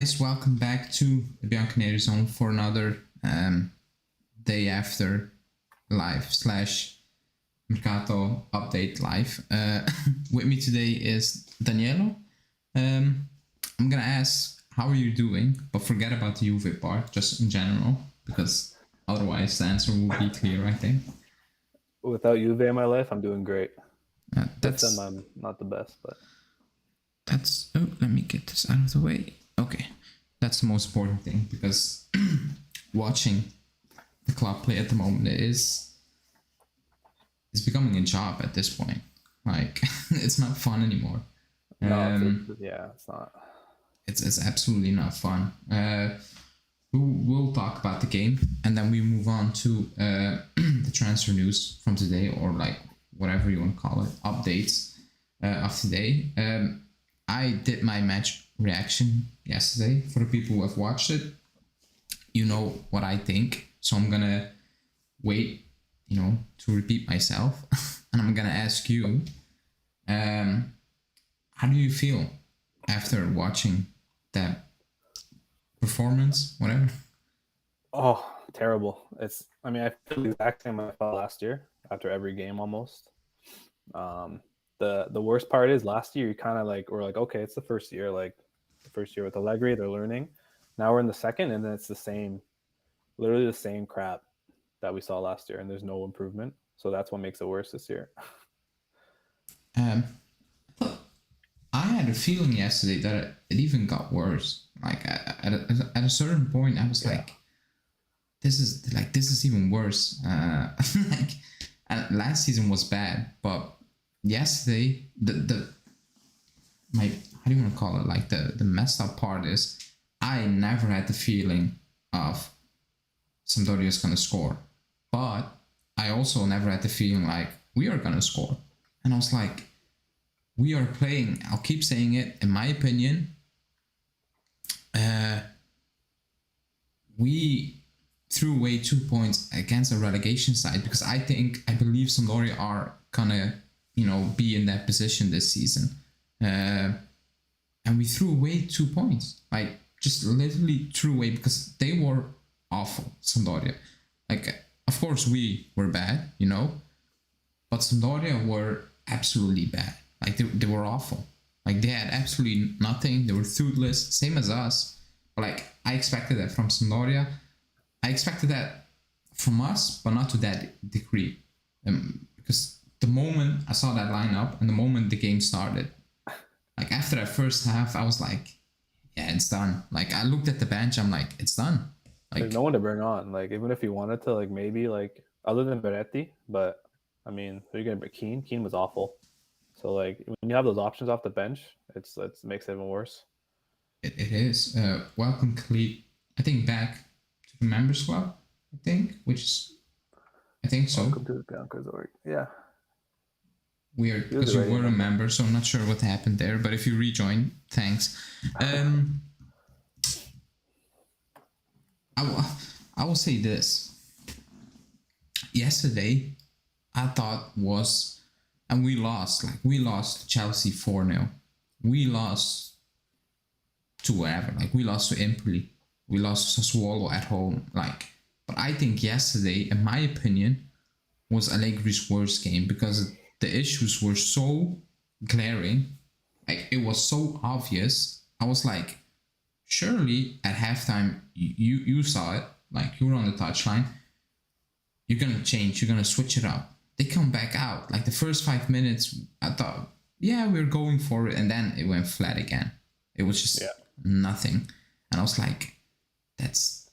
Guys, welcome back to the Beyond Canary Zone for another day after live slash Mercato update live. With me today is Danielo. I'm gonna ask how are you doing, but forget about the Juve part, just in general, because otherwise the answer will be clear, I think. Without Juve in my life, I'm doing great. Uh, With them, that's I'm not the best, but that's. Oh, let me get this out of the way. Okay, that's the most important thing because watching the club play at the moment is becoming a job at this point. Like it's not fun anymore. no, Um, yeah, it's not. it's absolutely not fun. We'll talk about the game and then we move on to the transfer news from today or like whatever you want to call it, updates of today. I did my match reaction yesterday for the people who have watched it. You know what I think, so I'm gonna wait, to repeat myself, and I'm gonna ask you, um, how do you feel after watching that performance, whatever? Oh, terrible. I mean, I feel the exact same way I felt last year after every game almost. Um, the worst part is last year you kind of like we're like, okay, it's the first year, like the first year with Allegri, they're learning. Now we're in the second, and then it's the same, literally the same crap that we saw last year, and there's no improvement. So that's what makes it worse this year. Um, I had a feeling yesterday that it even got worse. Like at a certain point, I was Yeah. like, this is even worse. Like, and last season was bad, but yesterday the my how do you want to call it? Like the messed up part is I never had the feeling of Sampdoria is gonna score, but I also never had the feeling like we are gonna score, and I was like, we are playing. I'll keep saying it. In my opinion, uh, we threw away 2 points against a relegation side because I believe Sampdoria are gonna be in that position this season. Uh, and we threw away 2 points. Like just literally threw away because they were awful. Sampdoria, like of course we were bad, but Sampdoria were absolutely bad. Like they were awful. Like they had absolutely nothing. They were toothless, same as us. But like I expected that from Sampdoria. I expected that from us, but not to that degree. Because the moment I saw that lineup and the moment the game started, like after that first half, I was like, yeah, it's done. Like I looked at the bench, I'm like, it's done. There's Like no one to bring on. Like even if you wanted to, like maybe like other than Beretti, but I mean, who are you gonna bring? Keane? Keane was awful. So like when you have those options off the bench, it makes it even worse. it is. Welcome, Khalid. I think back to the members club. I think so. Welcome to the Bianca's org. Yeah, Weird he was because you already a were a member. member, so I'm not sure what happened there. But if you rejoin, thanks. Um, I will say this. Yesterday, I thought was, and we lost. Like we lost Chelsea 4-0. We lost to wherever. Like we lost to Empoli. We lost to Sassuolo at home. Like, but I think yesterday, in my opinion, was Allegri's worst game because the issues were so glaring. Like it was so obvious. I was like, surely at halftime you saw it. Like you were on the touchline. You're gonna change. You're gonna switch it up. They come back out. Like the first 5 minutes, I thought, yeah, we're going for it, and then it went flat again. It was Yeah, just nothing, and I was like, that's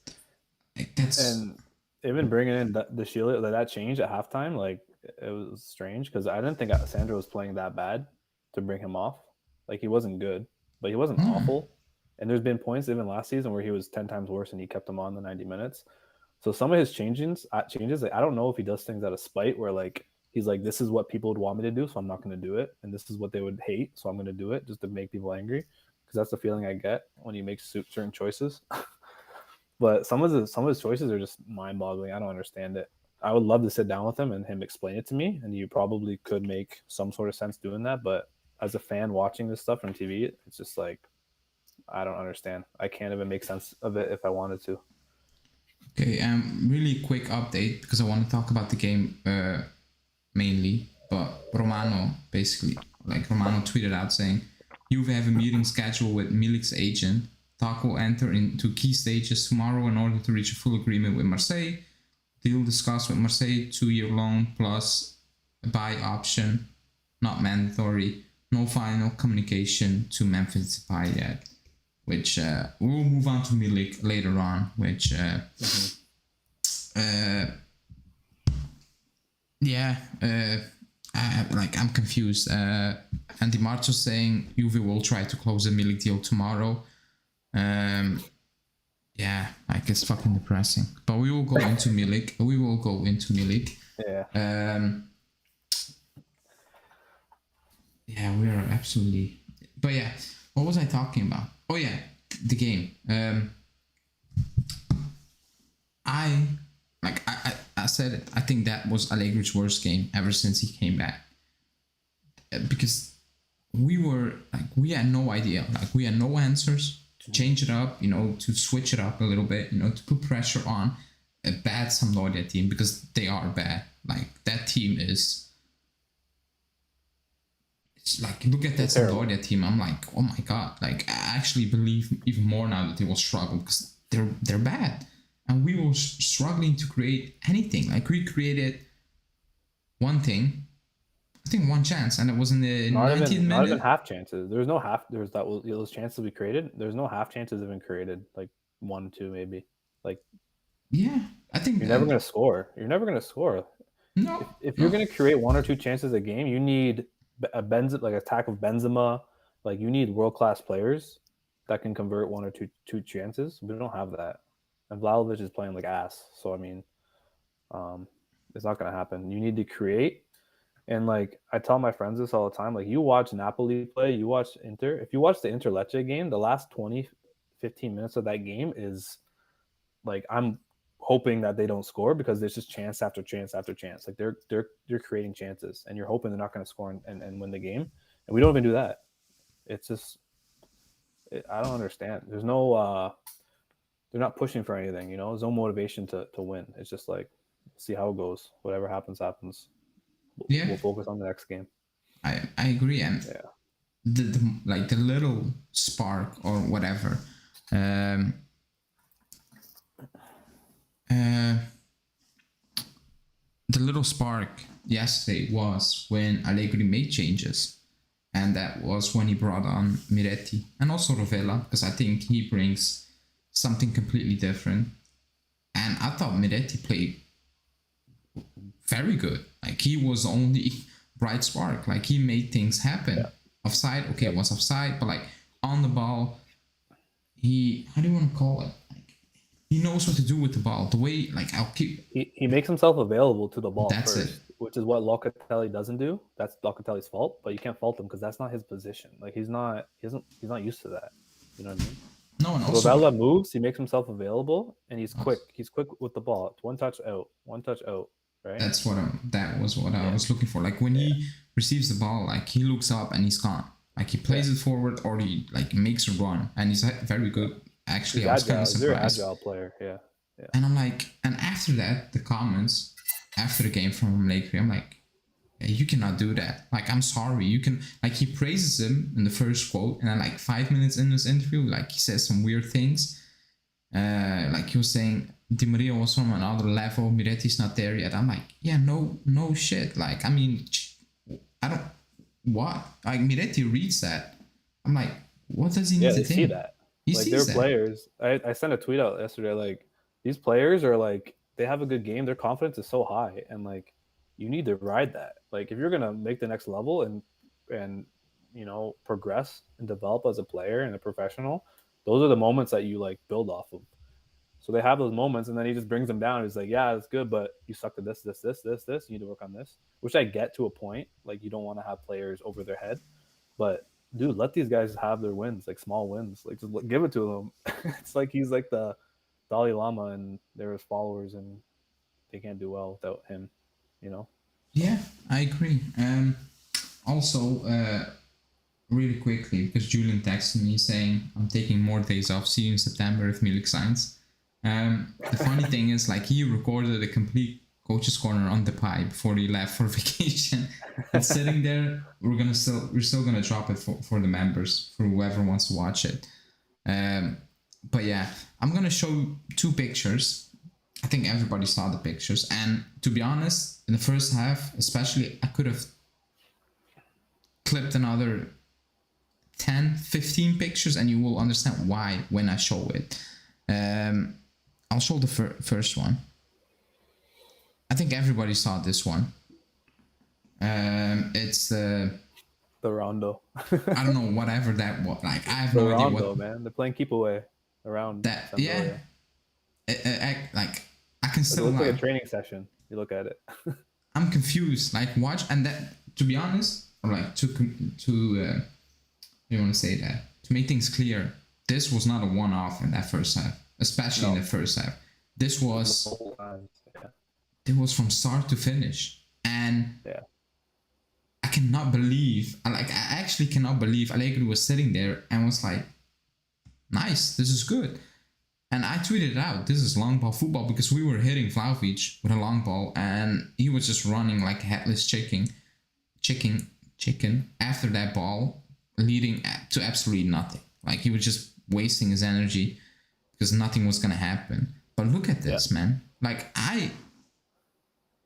that's and even bringing in the Sheila that change at halftime, like it was strange because I didn't think Sandro was playing that bad to bring him off. Like he wasn't good, but he wasn't awful. And there's been points even last season where he was 10 times worse, and he kept him on the 90 minutes. So some of his changes, like, I don't know if he does things out of spite, where like he's like, this is what people would want me to do, so I'm not going to do it, and this is what they would hate, so I'm going to do it just to make people angry. Because that's the feeling I get when you make certain choices. But some of his choices are just mind boggling. I don't understand it. I would love to sit down with him and him explain it to me, and you probably could make some sort of sense doing that. But as a fan watching this stuff on TV, it's just like I don't understand. I can't even make sense of it if I wanted to. Okay, really quick update because I want to talk about the game mainly. But Romano tweeted out saying, Juve have a meeting scheduled with Milik's agent. Talk will enter into key stages tomorrow in order to reach a full agreement with Marseille. Deal discussed with Marseille, 2-year loan plus a buy option, not mandatory. No final communication to Memphis Depay yet. Which we'll move on to Milik later on. Which I'm confused. Andy Marcho saying Juve will try to close a Milik deal tomorrow. It's fucking depressing. But we will go into Milik. We are absolutely. But yeah, what was I talking about? Oh yeah, the game. I said it. I think that was Allegri's worst game ever since he came back. Because we had no idea. We had no answers to change it up, to switch it up a little bit, to put pressure on a bad Sampdoria team because they are bad. That team is. It's look at that Sampdoria team. I'm like, oh my god! I actually believe even more now that they will struggle because they're bad. And we were struggling to create anything. We created one thing, I think one chance, and it was in the 19th minute. Not even half chances. There's no half. There's those chances we created. There's no half chances even created. 1, 2 maybe. Yeah, I think you're never gonna score. You're never gonna score. No. If you're gonna create 1 or 2 chances a game, you need a attack of Benzema. You need world-class players that can convert 1 or 2 chances. We don't have that. And Vlahovic is playing like ass. So, I mean, it's not going to happen. You need to create. And, I tell my friends this all the time. You watch Napoli play, you watch Inter. If you watch the Inter-Lecce game, the last 20, 15 minutes of that game is, I'm hoping that they don't score because there's just chance after chance after chance. They're creating chances. And you're hoping they're not going to score and win the game. And we don't even do that. It's just I don't understand. There's no they're not pushing for anything, There's no motivation to win. It's just see how it goes. Whatever happens. We'll focus on the next game. I agree, and the little spark or whatever. The little spark yesterday was when Allegri made changes. And that was when he brought on Miretti and also Rovella, because I think he brings something completely different. And I thought Miretti played very good. He was the only bright spark. He made things happen. Yeah. Offside, okay, it was offside, but on the ball, how do you want to call it? He knows what to do with the ball. The way, He makes himself available to the ball. That's first, it. Which is what Locatelli doesn't do. That's Locatelli's fault, but you can't fault him because that's not his position. He's not used to that. You know what I mean? No, and also Rovella moves. He makes himself available, and he's quick. He's quick with the ball. It's one touch out, right? That was what I was looking for. When he receives the ball, he looks up and he's gone. He plays it forward or he makes a run, and he's very good. Actually, I was kind of surprised. He's an agile player, yeah. And I'm and after that, the comments after the game from Allegri, I'm you cannot do that. I'm sorry. You can, he praises him in the first quote, and then 5 minutes in this interview, he says some weird things. He was saying Di Maria was from another level, Miretti's not there yet. I'm no shit. I mean, I don't, what? Miretti reads that. I'm what does he need to think? See that. They're players. I sent a tweet out yesterday. These players are they have a good game. Their confidence is so high, and you need to ride that. If you're gonna make the next level and progress and develop as a player and a professional, those are the moments that you build off of. So they have those moments, and then he just brings them down. He's yeah, it's good, but you suck at this. You need to work on this, which I get to a point. You don't want to have players over their head, but dude, let these guys have their wins, small wins. Just give it to them. It's he's the Dalai Lama, and they're his followers, and they can't do well without him. Yeah, I agree. Also, really quickly, because Julian texted me saying I'm taking more days off. See you in September if Milik signs. The funny thing is, like, he recorded a complete coach's corner on the pie before he left for vacation. It's sitting there. We're still gonna drop it for the members, for whoever wants to watch it. But yeah, I'm gonna show two pictures. I think everybody saw the pictures, and to be honest, in the first half, especially, I could have clipped another 10, 15 pictures, and you will understand why when I show it. I'll show the first one. I think everybody saw this one. It's The rondo. I don't know, whatever that was. Like, I have The no idea rondo, what man. They're playing keep away around that. Sampdoria. Yeah, like, I can It still looks like a like. training session. You look at it. I'm confused. Like, watch, and that, to be honest, or like to you want to say that, to make things clear, this was not a one-off in that first half, especially in the first half. This was it was from start to finish, and yeah. I cannot believe, like, I actually cannot believe Allegri was sitting there and was like, nice, this is good. And I tweeted out, this is long ball football, because we were hitting Vlahovic with a long ball and he was just running like a headless chicken after that ball, leading to absolutely nothing. Like, he was just wasting his energy because nothing was going to happen. But look at this, man. Like, I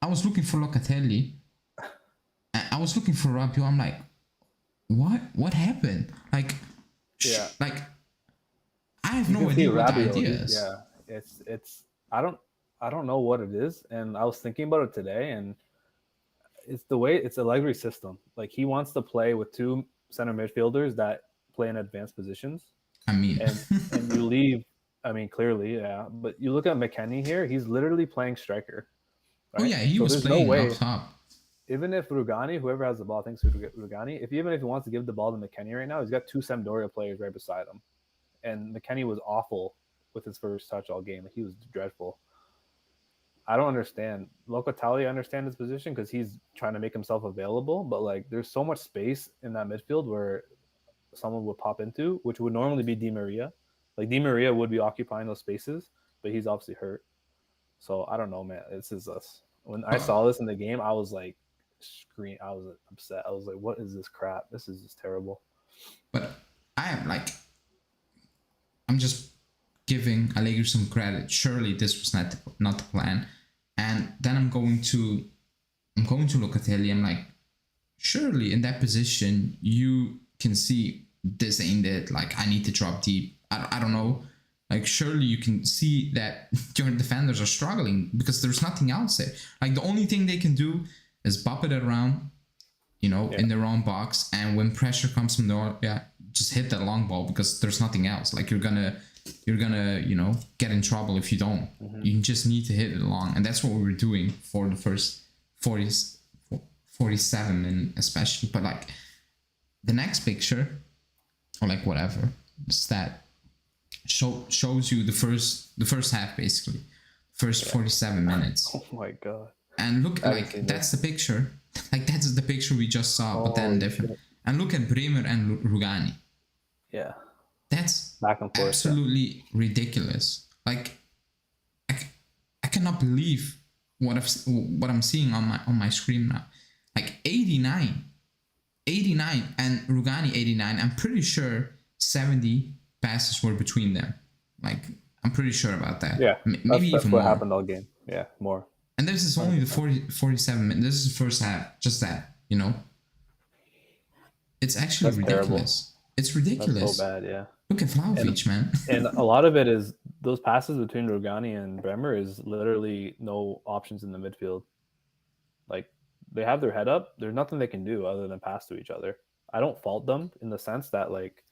was looking for Locatelli. I was looking for Rabiot. I'm like, what happened? Like, like, I have no idea what the idea is. Yeah, it's I don't know what it is, and I was thinking about it today, and it's the way it's Allegri's system. Like, he wants to play with two center midfielders that play in advanced positions. I mean, and you leave. I mean, clearly, yeah. But you look at McKennie here; he's literally playing striker. Right? Oh yeah, he was playing up top. Even if Rugani, whoever has the ball, thinks Rugani, even if he wants to give the ball to McKennie right now, he's got two Sampdoria players right beside him. And McKennie was awful with his first touch all game. Like, he was dreadful. I don't understand. Locatelli, I understand his position because he's trying to make himself available. But, like, there's so much space in that midfield where someone would pop into, which would normally be Di Maria. Like, Di Maria would be occupying those spaces, but he's obviously hurt. So, I don't know, man. This is us. When I saw this in the game, I was like, I was upset. I was like, what is this crap? This is just terrible. But I'm just giving Allegri some credit. Surely this was not the plan. And then I'm going to Locatelli. I'm like, surely in that position you can see this ain't it. Like, I need to drop deep. I don't know. Like, surely you can see that your defenders are struggling because there's nothing else there. Like, the only thing they can do is bop it around, in their own box. And when pressure comes from just hit that long ball because there's nothing else. Like, you're gonna, get in trouble if you don't. Mm-hmm. You just need to hit it long. And that's what we were doing for the first 47 and especially. But, like, the next picture, or like whatever, stat shows you the first half, basically. First 47 minutes. Oh my god. And look, like, that's the picture. Like, that's the picture we just saw, but then different. Shit. And look at Bremer and Rugani. Yeah. That's back and forth, absolutely ridiculous. Like, I cannot believe what I'm seeing on my screen now. Like, 89 and Rugani 89. I'm pretty sure 70 passes were between them. Like, I'm pretty sure about that. Yeah. Maybe that's even what more. happened all game. Yeah, more. And this is only the 47 minutes. This is the first half. Just that, It's actually ridiculous. Terrible. It's ridiculous. That's so bad, yeah. Look at Vlahovic, man. And a lot of it is those passes between Rugani and Bremer is literally no options in the midfield. Like, they have their head up. There's nothing they can do other than pass to each other. I don't fault them in the sense that, like,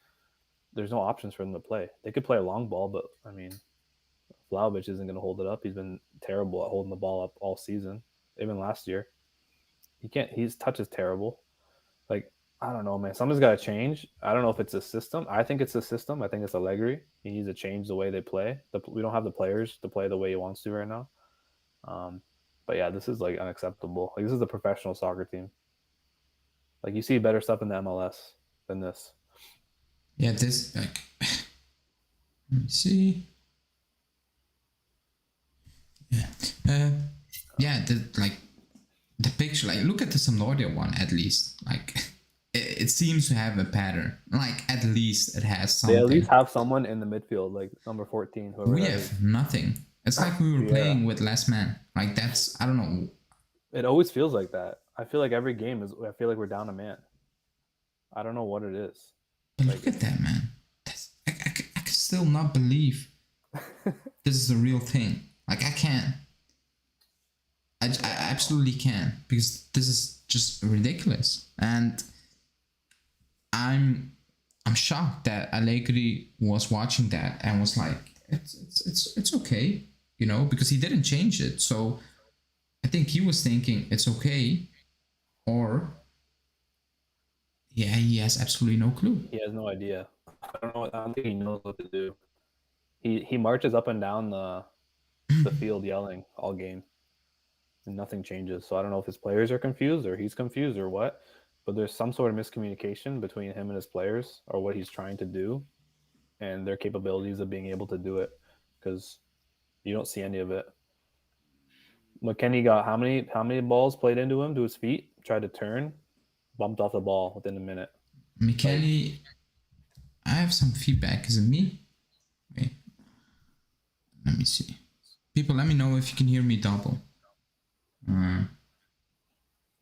there's no options for them to play. They could play a long ball, but, I mean, Vlahovic isn't going to hold it up. He's been terrible at holding the ball up all season, even last year. His touch is terrible. Like, I don't know, man. Something's got to change. I don't know if it's a system. I think it's a system. I think it's Allegri. He needs to change the way they play. We don't have the players to play the way he wants to right now. But yeah, this is, like, unacceptable. Like, this is a professional soccer team. Like, you see better stuff in the MLS. than this. Yeah, this like let me see. Yeah. Yeah, the picture, like look at the Sampdoria one at least. Like it seems to have a pattern. Like at least it has They something. at least have someone in the midfield, like number 14, whoever We that have is. nothing. It's like we were playing with less men. Like that's I don't know. It always feels like that. I feel like every game is. I feel like we're down a man. I don't know what it is. But Like, look at that, man. I can still not believe this is a real thing. Like I can't. I absolutely can, because this is just ridiculous, and I'm shocked that Allegri was watching that and was like, it's okay, you know, because he didn't change it. So I think he was thinking it's okay, or yeah, he has absolutely no clue. he has no idea. I don't know. I don't think he knows what to do. He marches up and down the field yelling all game, and nothing changes. So I don't know if his players are confused or he's confused or what. But there's some sort of miscommunication between him and his players, or what he's trying to do, and their capabilities of being able to do it, because you don't see any of it. McKennie got how many balls played into him to his feet? Tried to turn, bumped off the ball within a minute. McKennie, I have some feedback. Is it me? Wait, let me see. People, let me know if you can hear me double. Or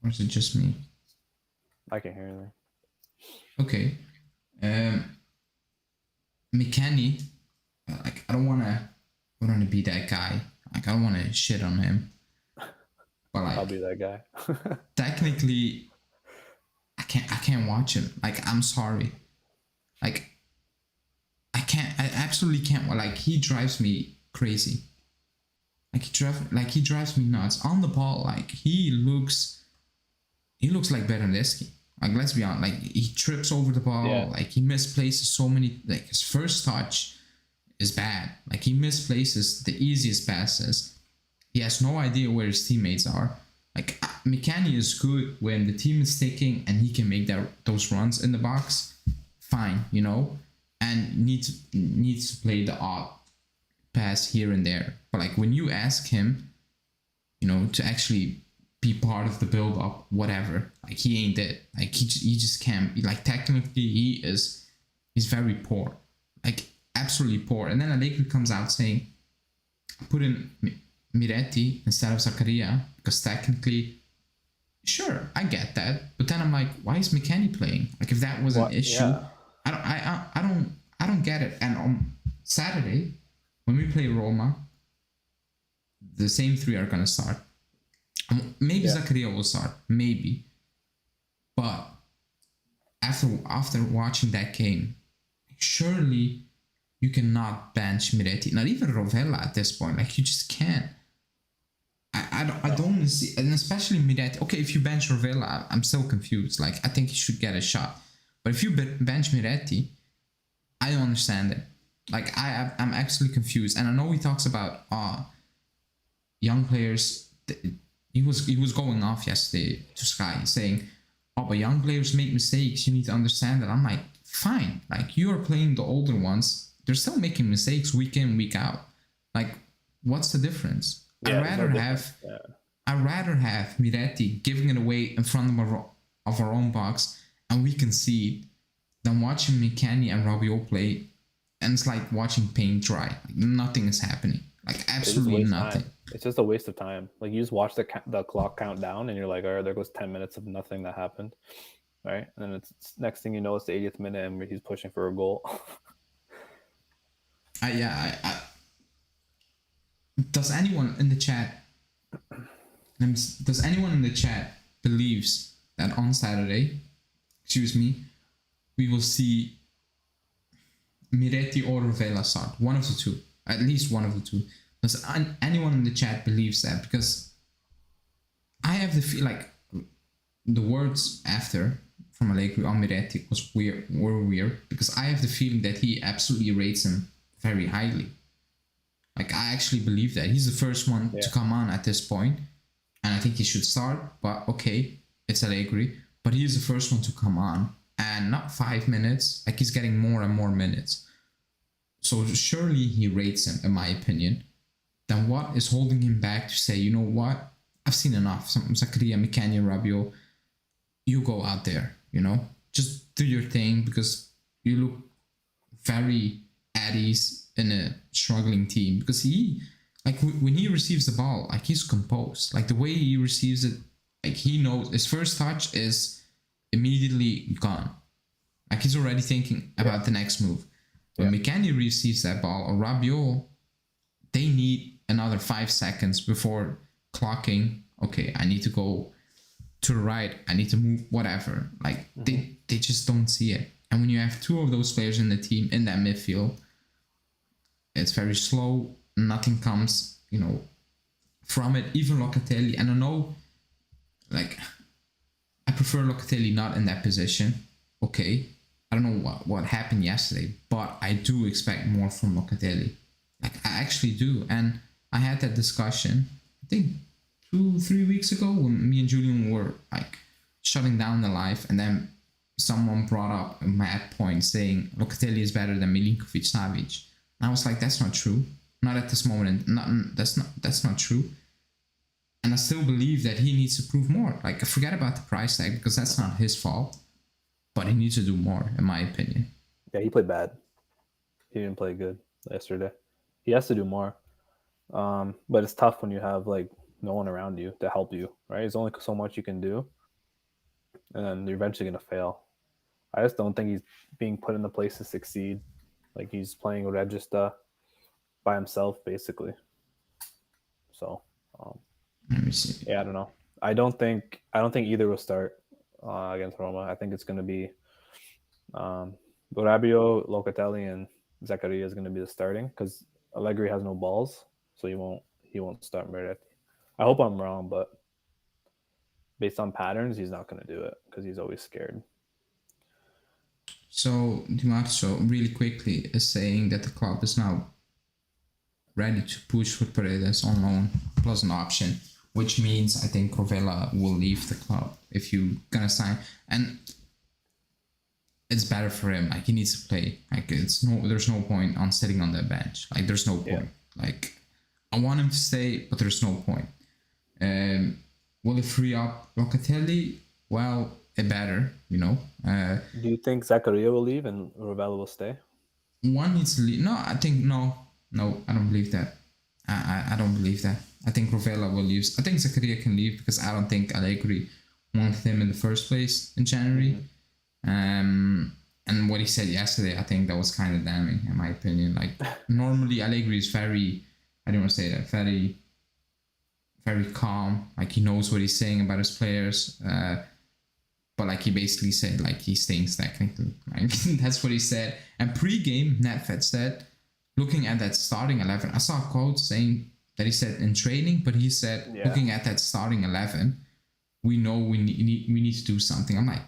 is it just me? I can hear anything. Okay. McKennie, like I don't wanna be that guy. Like I don't wanna shit on him. But like I'll be that guy. technically I can't watch him. Like I'm sorry. Like I absolutely can't. Like he drives me crazy. Like he drives me nuts. On the ball, like he looks like Bernardeschi. Like let's be honest, like he trips over the ball, Yeah. like he misplaces so many, like his first touch is bad. Like he misplaces the easiest passes. He has no idea where his teammates are. Like McKennie is good when the team is sticking and he can make those runs in the box. Fine, you know, and needs to play the odd pass here and there. But like when you ask him, you know, to actually be part of the build up, whatever, like he ain't it. Like he just can't. Like technically he's very poor, like absolutely poor. And then Allegri comes out saying, put in Miretti instead of Zakaria, because technically, sure, I get that. But then I'm like, why is McKennie playing? Like if that was an issue, Yeah. I don't get it. And on Saturday, when we play Roma, the same three are gonna start. Maybe Zakaria will start, maybe. But after watching that game, surely you cannot bench Miretti, not even Rovella at this point. Like you just can't. I don't see, and especially Miretti. Okay, if you bench Rovella, I'm still confused. Like I think he should get a shot. But if you bench Miretti, I don't understand it. Like I'm actually confused. And I know he talks about young players. He was going off yesterday to Sky saying, "Oh, but young players make mistakes. You need to understand that." I'm like, fine. Like you are playing the older ones. They're still making mistakes week in, week out. Like, what's the difference? Yeah, I'd rather have Miretti giving it away in front of our own box and we concede than watching McKennie and Rabiot play, and it's like watching paint dry. Like nothing is happening. Like absolutely nothing. Time. It's just a waste of time. Like you just watch the clock count down, and you're like, all right, there goes 10 minutes of nothing that happened, right? And then it's next thing you know, it's the 80th minute, and he's pushing for a goal. Does anyone in the chat? Does anyone in the chat believes that on Saturday, we will see Miretti or Rovella start? One of the two, at least one of the two. Does anyone in the chat believes that? Because I have the feel like the words after from Allegri on Miretti were weird, because I have the feeling that he absolutely rates him very highly. Like I actually believe that he's the first one to come on at this point, and I think he should start. But okay, it's Allegri, but he is the first one to come on, and not 5 minutes. Like he's getting more and more minutes. So surely he rates him, in my opinion. Then what is holding him back to say, you know what? I've seen enough. Some Zakaria, Mikanya, Rabiot, you go out there, you know? Just do your thing because you look very at ease in a struggling team. Because he, like when he receives the ball, like he's composed. Like the way he receives it, like he knows his first touch is immediately gone. Like he's already thinking about the next move. When Mikanya receives that ball or Rabiot, they need another 5 seconds before clocking. Okay, I need to go to the right. I need to move, whatever. Like they just don't see it. And when you have two of those players in the team in that midfield, it's very slow. Nothing comes, you know, from it. Even Locatelli, and I know, like, I prefer Locatelli not in that position. Okay, I don't know what happened yesterday, but I do expect more from Locatelli. Like, I actually do. And I had that discussion, I think 2-3 weeks ago, when me and Julian were like shutting down the live, and then someone brought up a mad point saying Locatelli is better than Milinkovic-Savic. And I was like, that's not true. Not at this moment. That's not true. And I still believe that he needs to prove more. Like, forget about the price tag because that's not his fault. But he needs to do more, in my opinion. Yeah, he played bad. He didn't play good yesterday. He has to do more. But it's tough when you have like no one around you to help you, right? There's only so much you can do, and then you're eventually gonna fail. I just don't think he's being put in the place to succeed. Like he's playing Regista by himself, basically. So, let me see. Yeah, I don't know. I don't think either will start against Roma. I think it's going to be Rabiot, Locatelli, and Zakaria is going to be the starting because Allegri has no balls, so he won't start Meredith. I hope I'm wrong, but based on patterns, he's not going to do it because he's always scared. So Di Marzio really quickly is saying that the club is now ready to push for Paredes on loan plus an option, which means I think Rovella will leave the club if you're gonna sign, and it's better for him. Like he needs to play. Like there's no point on sitting on the bench. Like there's no point. Like I want him to stay, but there's no point. Will it free up Locatelli? Well, it better, you know. Do you think Zakaria will leave and Rovella will stay? One needs to leave. No, I think no, I don't believe that. I don't believe that. I think Rovella will leave. I think Zakaria can leave because I don't think Allegri wanted him in the first place in January. And what he said yesterday, I think that was kind of damning, in my opinion. Like normally Allegri is very, I don't want to say that, very, very calm. Like he knows what he's saying about his players. But like he basically said, like he stinks technically. Like that's what he said. And pre-game, Nedved said, looking at that starting 11, I saw a quote saying that he said in training, but he said, looking at that starting 11, we know we need to do something. I'm like,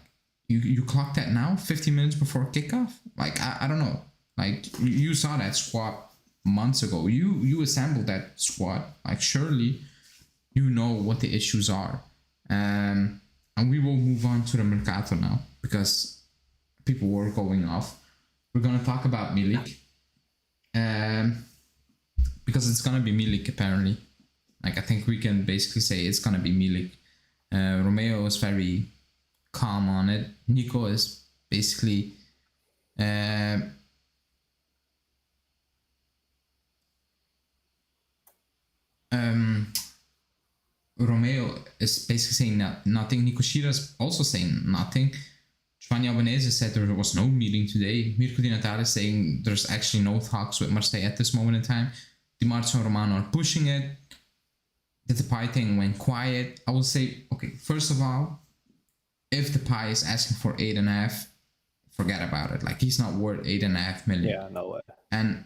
you clocked that now, 50 minutes before kickoff? Like, I don't know. Like, you saw that squad months ago. You assembled that squad. Like, surely you know what the issues are. And we will move on to the Mercato now because people were going off. We're going to talk about Milik. Because it's going to be Milik, apparently. Like, I think we can basically say it's going to be Milik. Romeo is very calm on it. Nico is basically... Romeo is basically saying nothing. Nico Schira is also saying nothing. Giovanni Albanese said there was no meeting today. Mirko Di Natale is saying there's actually no talks with Marseille at this moment in time. Di Marzio and Romano are pushing it. The Depay thing went quiet. I will say, okay, first of all, if Depay is asking for 8.5, forget about it. Like, he's not worth 8.5 million. Yeah, no way. And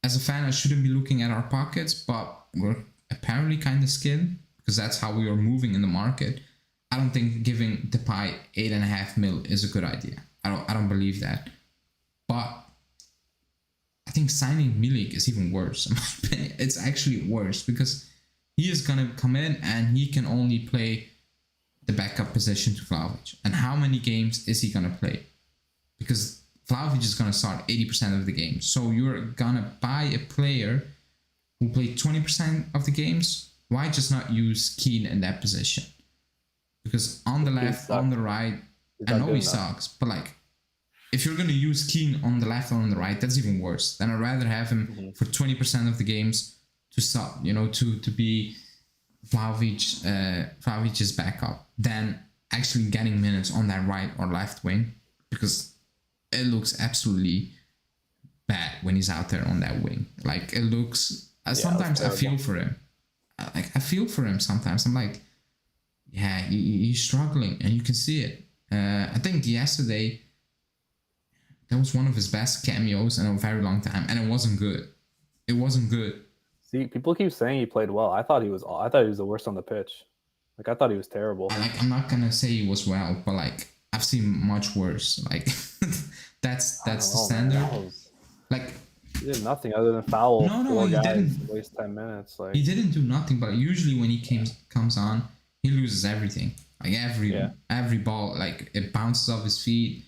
as a fan, I shouldn't be looking at our pockets, but we're apparently kind of skinned because that's how we are moving in the market. I don't think giving Depay 8.5 mil is a good idea. I don't believe that. But I think signing Milik is even worse, in my opinion. It's actually worse because he is gonna come in and he can only play the backup position to Vlahovic. And how many games is he going to play? Because Vlahovic is going to start 80% of the games. So you're going to buy a player who played 20% of the games. Why just not use Keane in that position? Because on the left, on the right, I know he sucks, but like, if you're going to use Keane on the left or on the right, that's even worse. Then I'd rather have him for 20% of the games to stop, you know, to be Vlahovic's backup than actually getting minutes on that right or left wing, because it looks absolutely bad when he's out there on that wing. Like, it looks... sometimes I feel for him. I feel for him sometimes. I'm like, yeah, he's struggling, and you can see it. I think yesterday, that was one of his best cameos in a very long time, and it wasn't good. It wasn't good. See, people keep saying he played well. I thought he was the worst on the pitch. Like, I thought he was terrible. Like, I'm not gonna say he was well, but like, I've seen much worse. Like, that's the standard. Like, he did nothing other than foul. No, he didn't waste 10 minutes. Like, he didn't do nothing. But usually when he comes on, he loses everything. Like every ball, like, it bounces off his feet.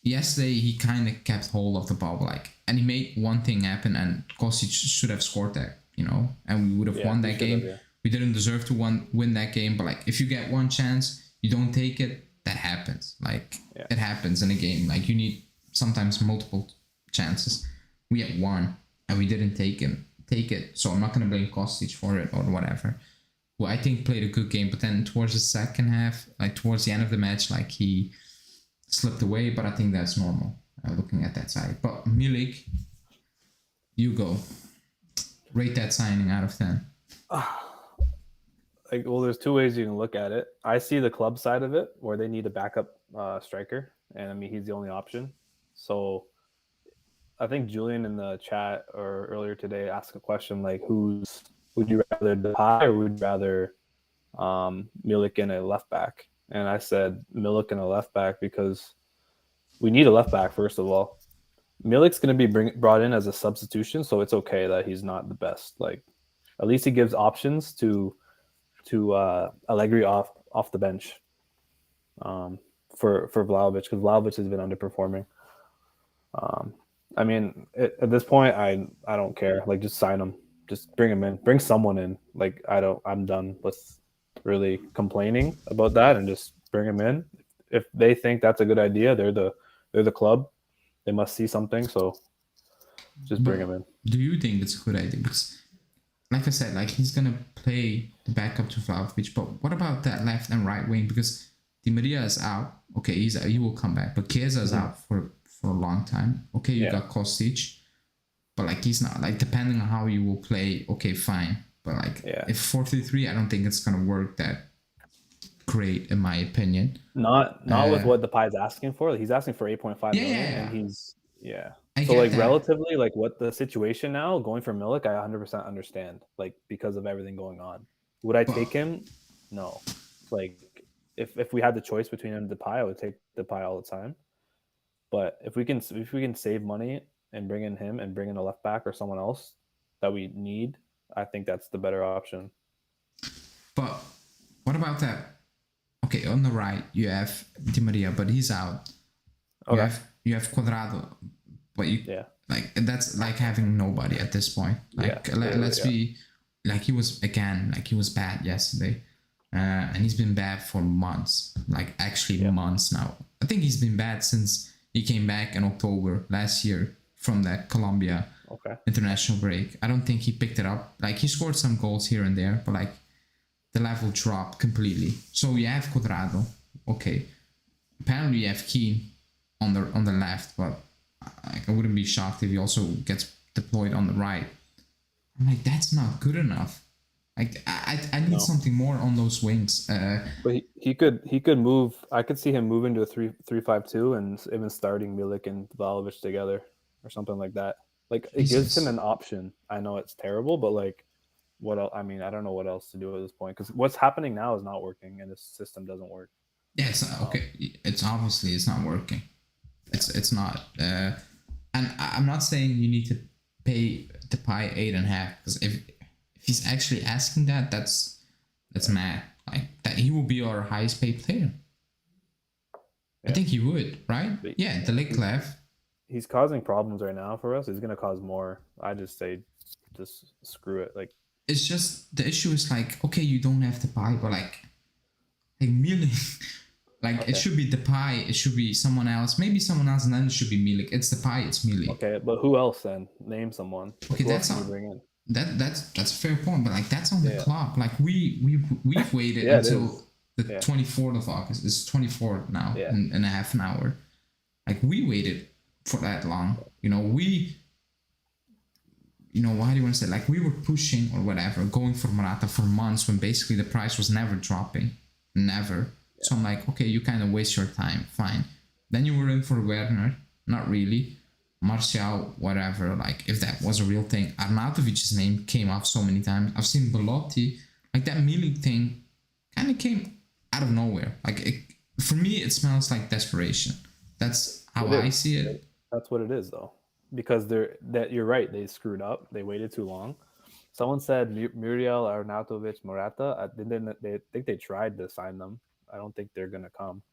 Yesterday he kind of kept hold of the ball, like, and he made one thing happen, and Kostic should have scored that, you know, and we would have won that game. We didn't deserve to win that game, but like, if you get one chance, you don't take it, that happens. Like, it happens in a game. Like, you need sometimes multiple chances. We had one, and we didn't take it. So I'm not gonna blame Kostic for it or whatever. Who I think played a good game, but then towards the second half, like towards the end of the match, like, he slipped away. But I think that's normal, looking at that side. But Milik, you go. Rate that signing out of 10. Like, well, there's two ways you can look at it. I see the club side of it, where they need a backup striker, and I mean, he's the only option. So I think Julian in the chat or earlier today asked a question like, would you rather Depay or would you rather Milik in a left back? And I said Milik in a left back because we need a left back, first of all. Milik's going to be brought in as a substitution, so it's okay that he's not the best. Like, at least he gives options to Allegri off the bench for Vlahovic, because Vlahovic has been underperforming. I mean, at this point, I don't care. Like, just sign him. Just bring him in. Bring someone in. Like, I'm done with really complaining about that, and just bring him in. If they think that's a good idea, they're the club. They must see something, so just bring him in. Do you think it's a good idea? Because, like I said, like, he's gonna play the backup to Vlahovic, but what about that left and right wing? Because Di Maria is out. Okay, he will come back, but Chiesa is out for a long time. Okay, you got Kostic, but like, he's not, like, depending on how you will play. Okay, fine, but like, if 4-3-3, I don't think it's gonna work that great, in my opinion. Not with what Depay's asking for. He's asking for 8.5 million, and he's so like that. Relatively, like, what the situation now going for Milik, I 100% understand, like, because of everything going on. Would I take him? No. Like, if we had the choice between him and Depay, I would take Depay all the time. But if we can save money and bring in him and bring in a left back or someone else that we need, I think that's the better option. But what about that? Okay, on the right you have Di Maria, but he's out. Okay. You have Cuadrado, but like, that's like having nobody at this point. Like, let's be, like, he was bad yesterday, and he's been bad for months. Like, actually months now. I think he's been bad since he came back in October last year from that Colombia international break. I don't think he picked it up. Like, he scored some goals here and there, but like, the level dropped completely. So you have Cuadrado. Okay. Apparently you have Keane on the left, but I wouldn't be shocked if he also gets deployed on the right. I'm like, that's not good enough. Like, I need something more on those wings. But he could move. I could see him moving to a 3-5-2 and even starting Milik and Vlahovic together or something like that. Like, it gives him an option. I know it's terrible, but like, what else? I mean, I don't know what else to do at this point, because what's happening now is not working, and the system doesn't work. Yeah, it's not, okay. It's obviously it's not working. It's not. And I'm not saying you need to pay Depay 8.5, because if he's actually asking that, that's That's mad. Like that, he will be our highest paid player. Yeah. I think he would, right? But Yeah, the Ligt left. he's causing problems right now for us. He's gonna cause more. I just say, just screw it. Like It's just the issue is like, okay, you don't have to buy, but like Milik, like Okay. it should be Depay, it should be someone else, maybe someone else, and then it should be Milik. It's Depay, it's Milik. okay, but who else then? Name someone. Like, Okay, who else that's can you bring in? that's a fair point, but like that's on the Yeah. clock. Like we've waited Yeah, it until is. the Yeah. 24th of August. It's 24th now Yeah. in a half an hour. Like we waited for that long. You know, why do you want to say, like, we were pushing or whatever, going for Morata for months when basically the price was never dropping. Never. Yeah. So I'm like, okay, you kind of waste your time. Fine. Then you were in for Werner. Not really. Martial, whatever. Like, if that was a real thing. Arnautovic's name came up so many times. I've seen Belotti. Like, that Milik thing kind of came out of nowhere. Like, for me, it smells like desperation. That's how I see it. That's what it is, though. Because you're right. They screwed up. They waited too long. Someone said Muriel, Arnautovic, Morata. They think they tried to sign them. I don't think they're gonna come.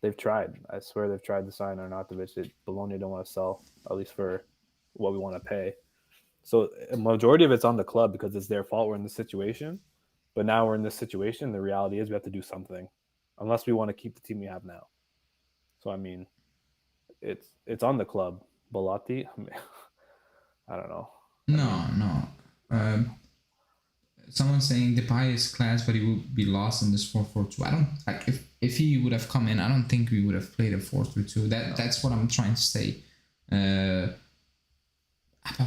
They've tried. I swear they've tried to sign Arnautovic. Bologna don't want to sell, at least for what we want to pay. So a majority of it's on the club because it's their fault we're in this situation. But now we're in this situation. The reality is we have to do something, unless we want to keep the team we have now. So I mean, it's on the club. Belotti, I don't know. No. Someone's saying Depay is class, but he will be lost in this 4-4-2. I don't like if he would have come in. I don't think we would have played a 4-3-2. That's what I'm trying to say. About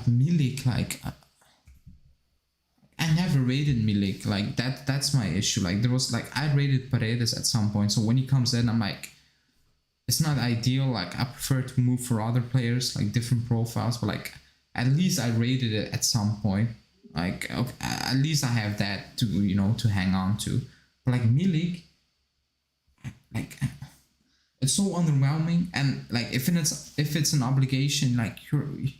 Milik, like I never rated Milik. Like that's my issue. Like there was like I rated Paredes at some point. So when he comes in, I'm like, it's not ideal. Like I prefer to move for other players, like different profiles, but like at least I rated it at some point. Like okay, at least I have that to hang on to. But like Milik, like it's so underwhelming. And like if it's an obligation, like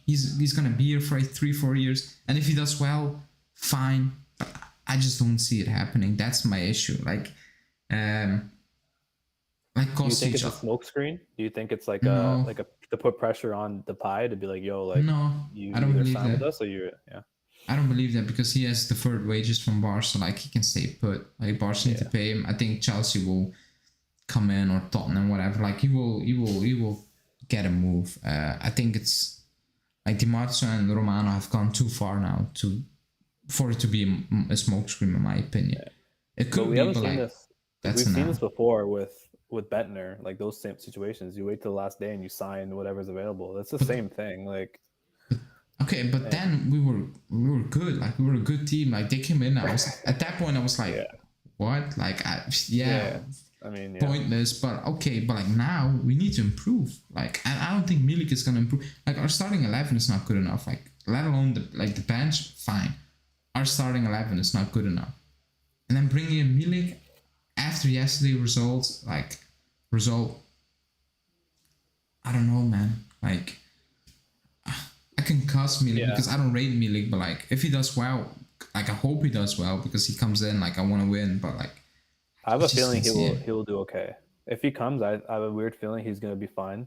he's gonna be here for 3-4 years, and if he does well, fine. But I just don't see it happening. That's my issue. Like do you think it's a smoke screen? Do you think it's like a to put pressure on Depay to be like, yo, like no, you I don't either believe sign that. with us or you I don't believe that because he has deferred wages from Barca, like he can stay put. Like Barca need to pay him. I think Chelsea will come in or Tottenham, whatever. Like he will get a move. I think it's like Di Marzio and Romano have gone too far now for it to be a smokescreen, in my opinion. Yeah. It could be, but like we've seen this before with Bettner, like those same situations. You wait till the last day and you sign whatever's available. That's the same thing. Like okay, but then we were good. Like we were a good team. Like they came in. At that point I was like, what? Like I mean, pointless. But okay, but like now we need to improve. Like I don't think Milik is gonna improve. Like our starting 11 is not good enough. Like let alone the bench, fine. Our starting 11 is not good enough. And then bringing in Milik after yesterday's results, I don't know, man. Like I can cuss Milik because I don't rate Milik, but like if he does well, like I hope he does well because he comes in like I want to win, but like I have a feeling he will do okay. If he comes, I have a weird feeling he's gonna be fine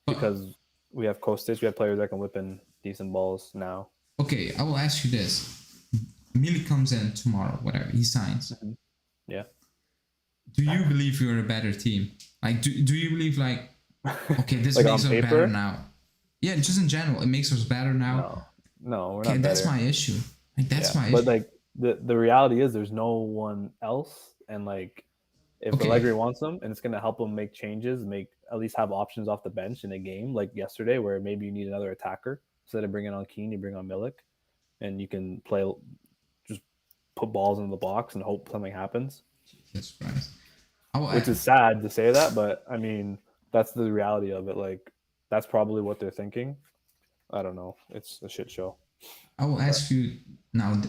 because we have Kostic, we have players that can whip in decent balls now. Okay, I will ask you this: Milik comes in tomorrow, whatever he signs. Mm-hmm. Yeah. Do you believe you're a better team? Like, do you believe like, okay, this like makes us better now? Yeah, just in general, it makes us better now. No, we're not better. That's my issue. Like that's my issue. But like the reality is, there's no one else, and like if Allegri wants them, and it's gonna help him make changes, at least have options off the bench in a game like yesterday, where maybe you need another attacker instead of bringing on Keane, you bring on Milik, and you can just put balls in the box and hope something happens. Jesus Christ. Which is sad to say that, but I mean that's the reality of it. Like that's probably what they're thinking. I don't know. It's a shit show. I will ask you now.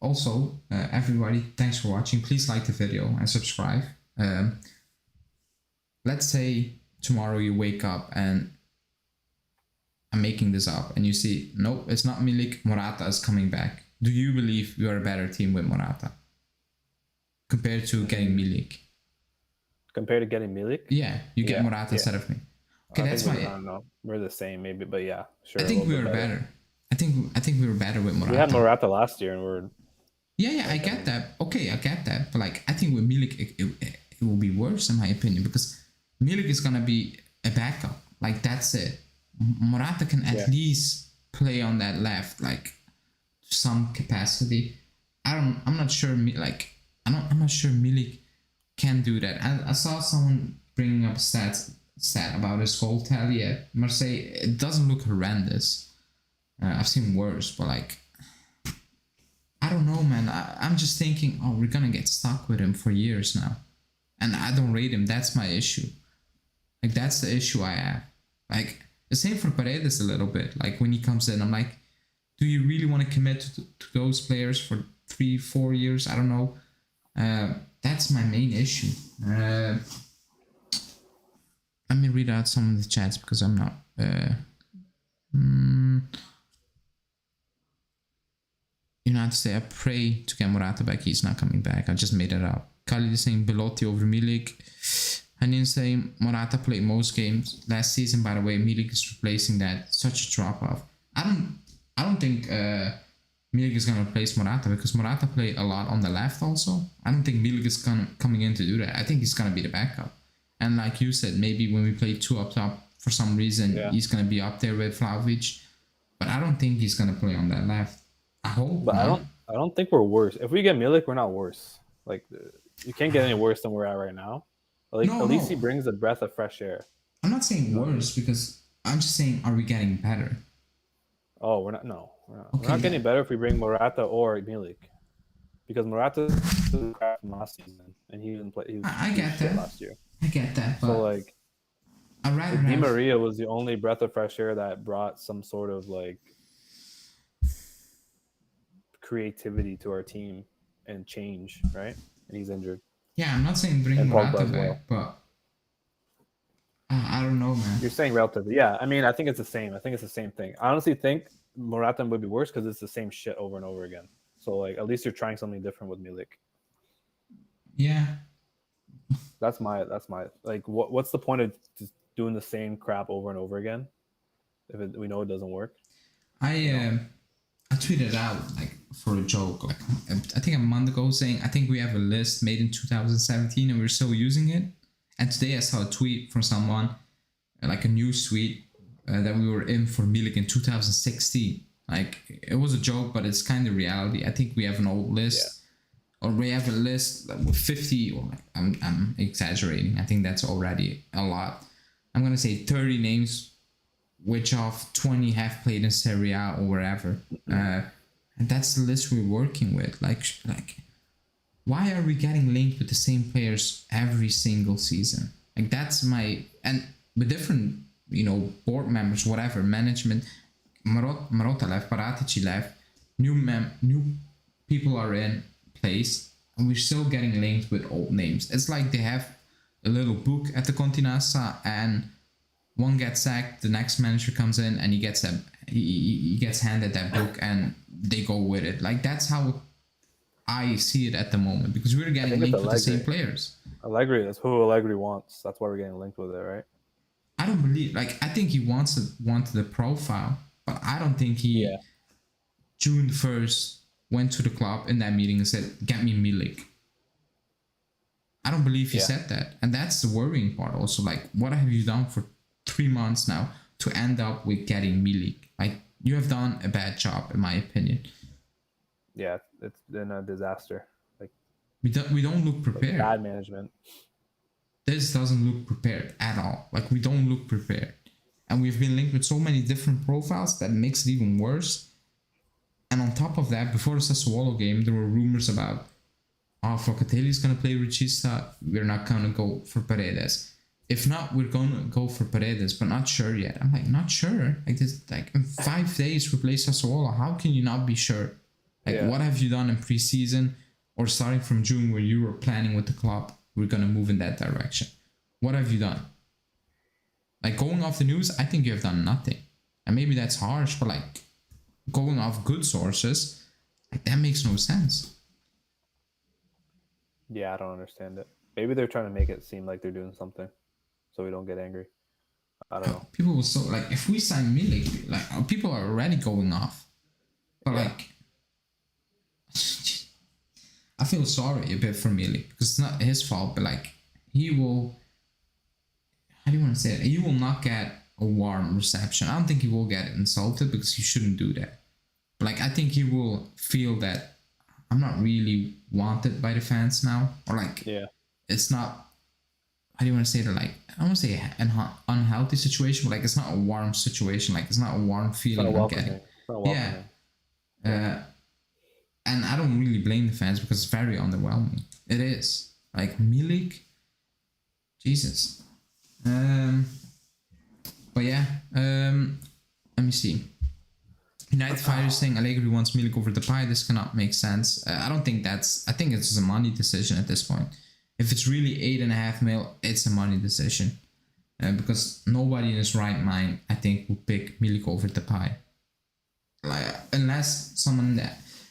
Also, everybody, thanks for watching. Please like the video and subscribe. Let's say tomorrow you wake up and I'm making this up, and you see, nope, it's not Milik. Morata is coming back. Do you believe you are a better team with Morata? compared to getting Milik. Compared to getting Milik? Yeah, you get Yeah, Morata instead of me. Okay, that's I my. don't know. We're the same, maybe, but yeah, sure. I a think little we bit were better. I think we were better with Morata. We had Morata last year, and we're. Yeah, I get that. Okay, I get that. But like, I think with Milik, it will be worse in my opinion because Milik is gonna be a backup. Like that's it. Morata can at least play on that left, like some capacity. I'm not sure. I'm not sure Milik can do that. I saw someone bringing up stat about his goal tally at Marseille. It doesn't look horrendous. I've seen worse, but like. I don't know, man. I'm just thinking, oh, we're gonna get stuck with him for years now. And I don't rate him. That's my issue. Like, that's the issue I have. Like, the same for Paredes a little bit. Like, when he comes in, I'm like, do you really want to commit to those players for 3-4 years? I don't know. That's my main issue. Let me read out some of the chats because I'm not... You know how to say, I pray to get Morata back. He's not coming back. I just made it up. Khalid is saying Belotti over Milik. Hanin saying Morata played most games last season. By the way, Milik is replacing that. Such a drop off. I don't think Milik is gonna replace Morata because Morata played a lot on the left also. I don't think Milik is coming in to do that. I think he's gonna be the backup. And like you said, maybe when we play two up top for some reason, he's gonna be up there with Vlahovic. But I don't think he's gonna play on that left. I hope. But I don't think we're worse. If we get Milik, we're not worse. Like you can't get any worse than we're at right now. Like at least he brings a breath of fresh air. I'm not saying worse because I'm just saying, are we getting better? Oh, we're not. No, we're not. Okay, we're not getting better if we bring Morata or Milik, because Morata was crap from last season, and he didn't play. I get that last year. I get that. But so like, I'd rather Di Maria was the only breath of fresh air that brought some sort of like creativity to our team and change, right? And he's injured. Yeah, I'm not saying bring Morata back, but I don't know, man. You're saying relatively, yeah. I mean, I think it's the same. I think it's the same thing. I honestly think Morata would be worse because it's the same shit over and over again. So like, at least you're trying something different with Milik. Yeah. That's my like. What's the point of just doing the same crap over and over again if we know it doesn't work? I tweeted out like for a joke, like I think a month ago, saying I think we have a list made in 2017 and we're still using it. And today I saw a tweet from someone, like a news tweet, that we were in for Milik in 2016. Like it was a joke, but it's kind of reality. I think we have an old list, or we have a list with 50. Or I'm exaggerating. I think that's already a lot. I'm gonna say 30 names, which of 20 have played in Serie A or wherever. And that's the list we're working with. Like, why are we getting linked with the same players every single season? Like, that's my... And with different, board members, whatever, management, Marotta left, Paratici left, new people are in place, and we're still getting linked with old names. It's like they have a little book at the Continassa, and one gets sacked, the next manager comes in, and he gets handed that book, and they go with it. Like that's how I see it at the moment, because we're getting linked with the same players. Allegri, that's who Allegri wants. That's why we're getting linked with it, right? I don't believe. Like I think he wanted the profile, but I don't think he. June 1st went to the club in that meeting and said, "Get me Milik." I don't believe he said that, and that's the worrying part. Also, like, what have you done for 3 months now to end up with getting Milik? Like, you have done a bad job, in my opinion. Yeah, it's been a disaster. Like we don't look prepared. Like bad management. This doesn't look prepared at all. Like we don't look prepared, and we've been linked with so many different profiles that makes it even worse. And on top of that, before the Sassuolo game, there were rumors about, Locatelli's gonna play Regista. We're not gonna go for Paredes. If not, we're gonna go for Paredes, but not sure yet. I'm like, not sure. Like this, like in 5 days we play Sassuolo. How can you not be sure? Like, what have you done in preseason or starting from June, where you were planning with the club, we're gonna move in that direction? What have you done? Like, going off the news, I think you have done nothing. And maybe that's harsh, but like going off good sources, like that makes no sense. Yeah, I don't understand it. Maybe they're trying to make it seem like they're doing something, so we don't get angry. I don't know. People will so like if we sign Milik, like people are already going off. But Yeah. like, I feel sorry a bit for Milik because it's not his fault. But like, he will. How do you want to say it? He will not get a warm reception. I don't think he will get insulted because he shouldn't do that. But like, I think he will feel that I'm not really wanted by the fans now, or like, Yeah. it's not. How do you want to say that? Like, I don't want to say an unhealthy situation, but like, it's not a warm situation. Like, it's not a warm It's feeling not I'm welcoming. getting. It's not Yeah. welcoming. And I don't really blame the fans because it's very underwhelming. It is. Like, Milik, Jesus. But yeah, let me see. United Fire is saying Allegri wants Milik over Depay. This cannot make sense. I don't think that's. I think it's just a money decision at this point. If it's really 8.5 mil, it's a money decision. Because nobody in his right mind, I think, will pick Milik over Depay. Like, unless someone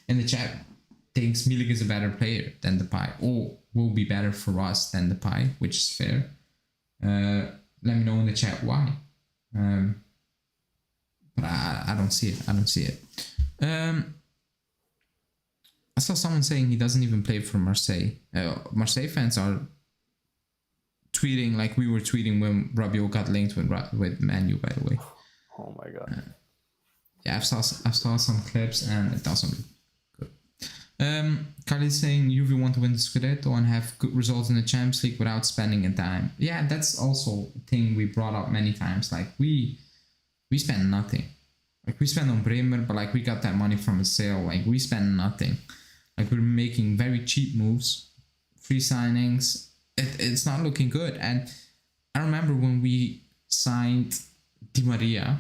in the chat thinks Milik is a better player than Depay, or will be better for us than Depay, which is fair. Let me know in the chat why. But I don't see it. I don't see it. I saw someone saying he doesn't even play for Marseille. Marseille fans are tweeting like we were tweeting when Rabiot got linked with Manu, by the way. Oh my god. Yeah, I saw some clips and it doesn't look good. Khalid is saying Juve want to win the Scudetto and have good results in the Champions League without spending a dime. Yeah, that's also a thing we brought up many times. Like we spend nothing. Like we spend on Bremer, but like we got that money from a sale. Like we spend nothing. Like we're making very cheap moves, free signings. It's not looking good. And I remember when we signed Di Maria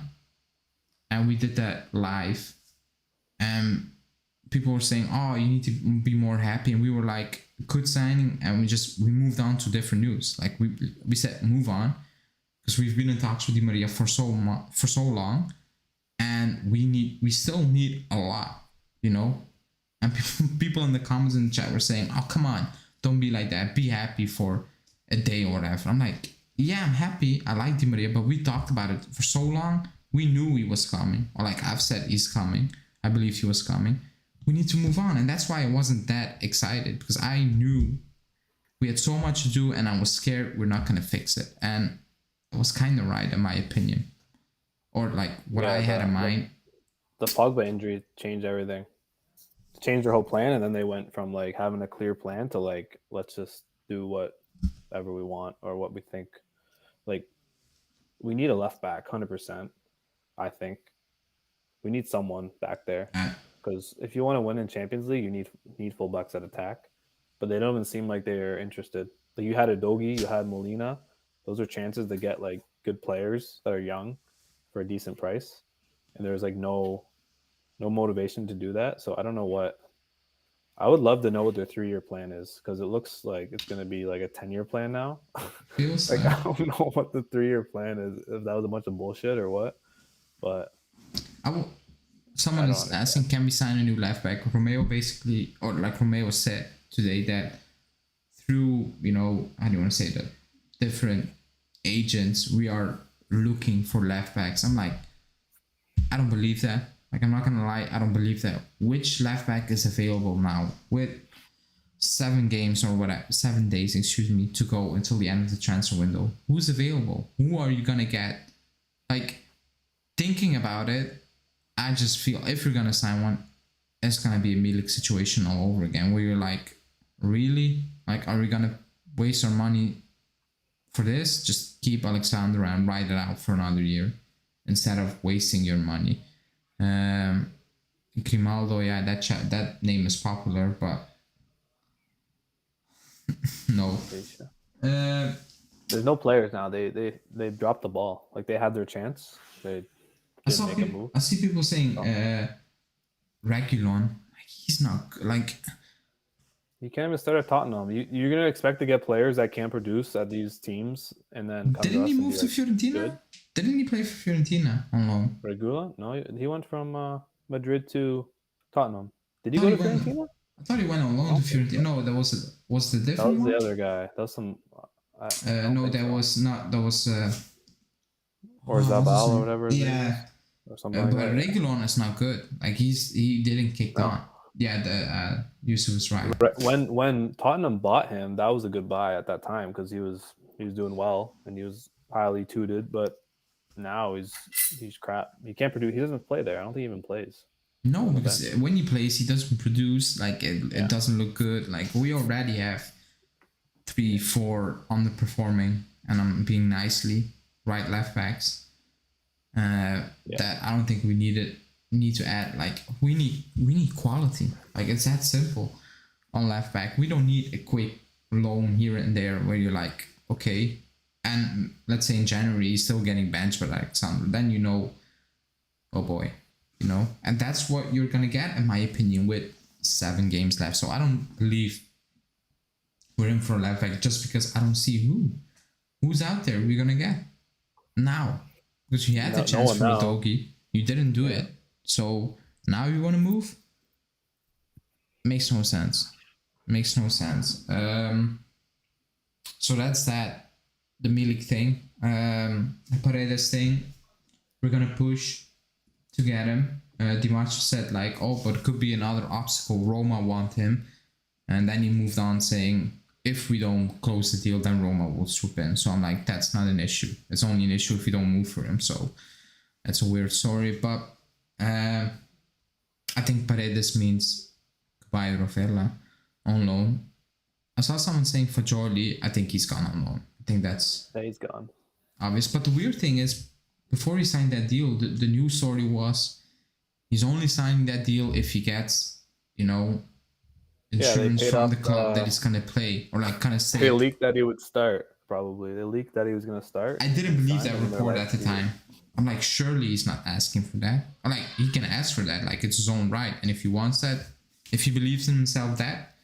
and we did that live, and people were saying, oh, you need to be more happy. And we were like, good signing. And we moved on to different news. Like we said, move on. Because we've been in talks with Di Maria for so long. And we still need a lot, you know? And people in the comments in the chat were saying, oh, come on, don't be like that. Be happy for a day or whatever. I'm like, yeah, I'm happy. I like Di Maria, but we talked about it for so long. We knew he was coming. Or like I've said, he's coming. I believe he was coming. We need to move on. And that's why I wasn't that excited, because I knew we had so much to do and I was scared we're not going to fix it. And it was kind of right, in my opinion. Or like what I had in mind. The Pogba injury changed everything. Changed their whole plan, and then they went from like having a clear plan to like, let's just do whatever we want or what we think. Like, we need a left back, 100%. I think we need someone back there, because if you want to win in Champions League, you need fullbacks at attack. But they don't even seem like they're interested. Like you had Udogie, you had Molina. Those are chances to get like good players that are young for a decent price, and there's like no motivation to do that. So I don't know what. I would love to know what their 3-year plan is, because it looks like it's going to be like a 10-year plan now. Feels like I don't know what the 3-year plan is, if that was a bunch of bullshit or what. But someone is asking, can we sign a new left back? Romeo basically, or like Romeo said today, that through, you know, how do you want to say that, different agents, we are looking for left backs. I'm like, I don't believe that. Like, I'm not gonna lie, I don't believe that. Which left back is available now with 7 days, to go until the end of the transfer window? Who's available? Who are you gonna get? Like, thinking about it, I just feel if you're gonna sign one, it's gonna be a Milik situation all over again, where you're like, really? Like, are we gonna waste our money for this? Just keep Alexander and ride it out for another year instead of wasting your money. Grimaldo, yeah, that name is popular, but no. There's no players now. They dropped the ball. Like, they had their chance. They didn't make a move. I see people saying Reguilon. He's not like. You can't even start at Tottenham. You're gonna expect to get players that can't produce at these teams, and then come didn't to he us move to Fiorentina? Good. Didn't he play for Fiorentina on loan? Reguilon? No, he went from Madrid to Tottenham. Did he go to Fiorentina? I thought he went on loan to Fiorentina. No, that was the That different was one. the other guy. That was some. I don't No, think that so. was not. That was. Or What's his Zabal or name? whatever his name is, Yeah, or something like but that. Reguilon is not good. Like he didn't kick No. on. Yeah, the Yusuf was right. When Tottenham bought him, that was a good buy at that time because he was doing well and he was highly tutored. But now he's crap. He can't produce. He doesn't play there. I don't think he even plays. No, on the because bench. when he plays, he doesn't produce. Like it Yeah. doesn't look good. Like we already have 3-4 underperforming, and I'm being nicely right left backs. That I don't think we need to add. Like we need quality. Like it's that simple on left back. We don't need a quick loan here and there where you're like, okay, and let's say in January he's still getting benched by Alexander. Then you know, oh boy, you know, and that's what you're gonna get in my opinion with 7 games left. So I don't believe we're in for a left back just because I don't see who's out there we're gonna get now, because you had the chance for Udogie, you didn't do it, so now you want to move. Makes no sense. So that's that. The Milik thing, Paredes thing, we're gonna push to get him. Dimash said like, oh, but it could be another obstacle. Roma want him, and then he moved on saying, if we don't close the deal, then Roma will swoop in. So I'm like, that's not an issue. It's only an issue if we don't move for him. So that's a weird story, but I think Paredes means goodbye Rovella on loan. I saw someone saying Fagioli. I think he's gone on loan. I think that's he's gone. Obvious. But the weird thing is, before he signed that deal, the news story was he's only signing that deal if he gets, insurance from the club that he's going to play, or like kind of say. They leaked that he would start, probably. They leaked that he was going to start. I didn't believe that report at the time. I'm like, surely he's not asking for that. Or like, he can ask for that. Like, it's his own right. And if he wants that, if he believes in himself that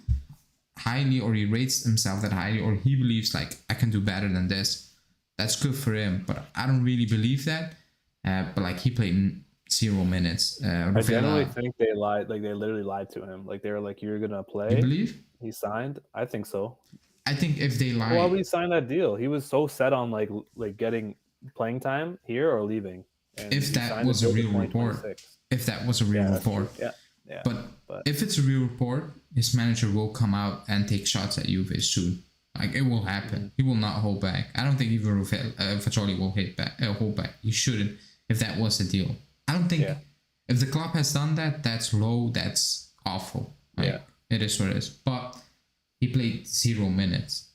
highly, or he rates himself that highly, or he believes like, I can do better than this, that's good for him. But I don't really believe that. But like, he played 0 minutes. I generally think they lied. Like, they literally lied to him. Like, they were like, you're going to play. You believe? He signed? I think so. I think if they lie... Why would he sign that deal? He was so set on like getting playing time here or leaving. And if that was a real report. If that was a real report. Yeah. But if it's a real report, his manager will come out and take shots at Juve soon. Like, it will happen. Mm-hmm. He will not hold back. I don't think even Fagioli will hold back. He shouldn't, if that was the deal. I don't think if the club has done that, that's low, that's awful. Like, it is what it is. But he played 0 minutes.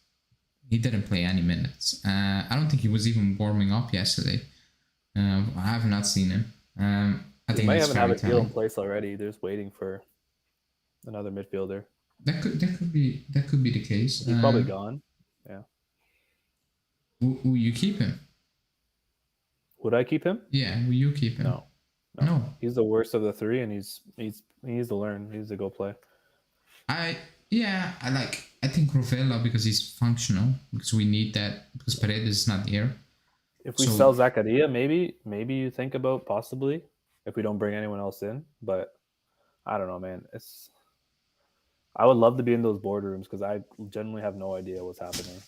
He didn't play any minutes. I don't think he was even warming up yesterday. I have not seen him. I think he might even have a deal in place already. They're just waiting for another midfielder. That could be the case. He's probably gone. Yeah. Will you keep him? Would I keep him? Yeah. Will you keep him? No. He's the worst of the three, and he needs to learn. He needs to go play. I think Rovella, because he's functional, because we need that, because Paredes is not here. If we sell Zakaria, maybe you think about possibly if we don't bring anyone else in, but I don't know, man. I would love to be in those boardrooms because I genuinely have no idea what's happening.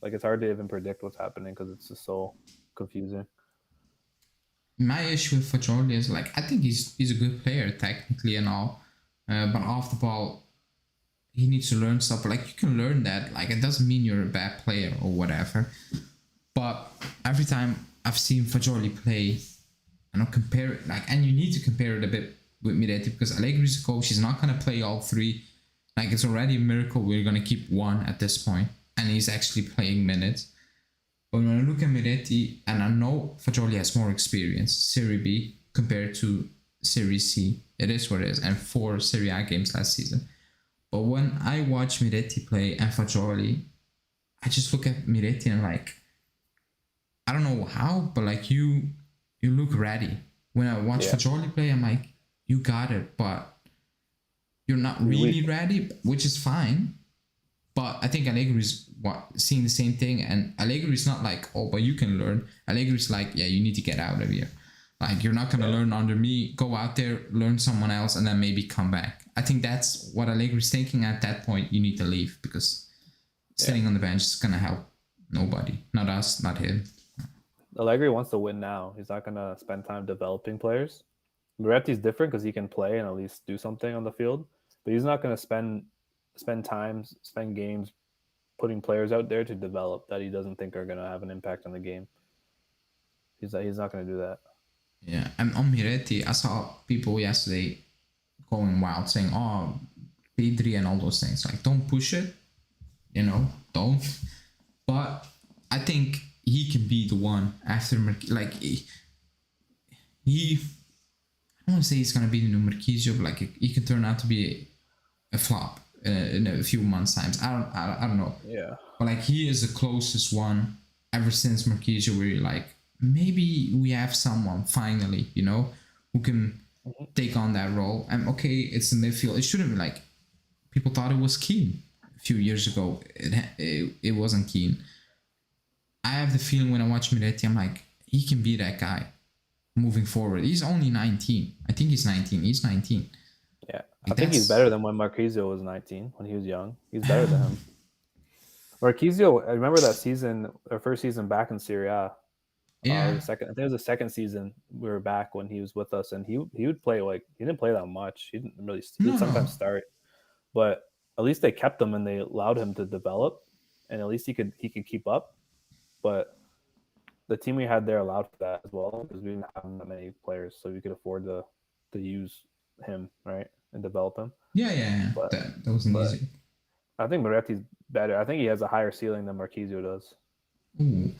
Like, it's hard to even predict what's happening because it's just so confusing. My issue with Fagioli is, like, I think he's a good player technically and all, but off the ball, he needs to learn stuff. Like, you can learn that. Like, it doesn't mean you're a bad player or whatever. But every time I've seen Fagioli play, and I'll compare it, like, and you need to compare it a bit with Miretti, because Allegri's a coach. He's not gonna play all three. Like, it's already a miracle we're gonna keep one at this point, and he's actually playing minutes. But when I look at Miretti, and I know Fagioli has more experience, Serie B compared to Serie C, it is what it is, and 4 Serie A games last season. But when I watch Miretti play and Fagioli, I just look at Miretti and like, I don't know how, but like you look ready. When I watch Fagioli play, I'm like, you got it, but you're not really ready, which is fine. But I think Allegri's seeing the same thing, and Allegri's not like, oh, but you can learn. Allegri's like, yeah, you need to get out of here. Like, you're not gonna learn under me. Go out there, learn someone else, and then maybe come back. I think that's what Allegri's thinking at that point. You need to leave because sitting on the bench is gonna help nobody, not us, not him. Allegri wants to win now. He's not gonna spend time developing players. Moretti's different because he can play and at least do something on the field, but he's not gonna spend games putting players out there to develop that he doesn't think are gonna have an impact on the game. He's not gonna do that. Yeah, and on Miretti, I saw people yesterday going wild saying, "Oh, Pedri and all those things." Like, don't push it, don't. But I think he can be the one after like he. I don't want to say he's gonna be the new Marquisio, but like he can turn out to be a flop in a few months' times. I don't know. Yeah. But like he is the closest one ever since Marquisio, where you're like, maybe we have someone finally, who can take on that role. And okay, it's the midfield. It shouldn't be like people thought it was Keane a few years ago. It wasn't Keane. I have the feeling when I watch Miretti, I'm like, he can be that guy moving forward. He's only 19. I think he's 19. He's 19. Yeah, I think he's better than when Marquisio was 19, when he was young. He's better than him. Marquisio, I remember that season, our first season back in Serie A. Yeah. I think it was the second season we were back when he was with us, and he would play he didn't play that much. He would sometimes start, but at least they kept him and they allowed him to develop, and at least he could keep up. But the team we had there allowed for that as well because we didn't have that many players, so we could afford to use him, right, and develop him. Yeah. But that wasn't easy. I think Moretti's better. I think he has a higher ceiling than Marquisio does. Ooh.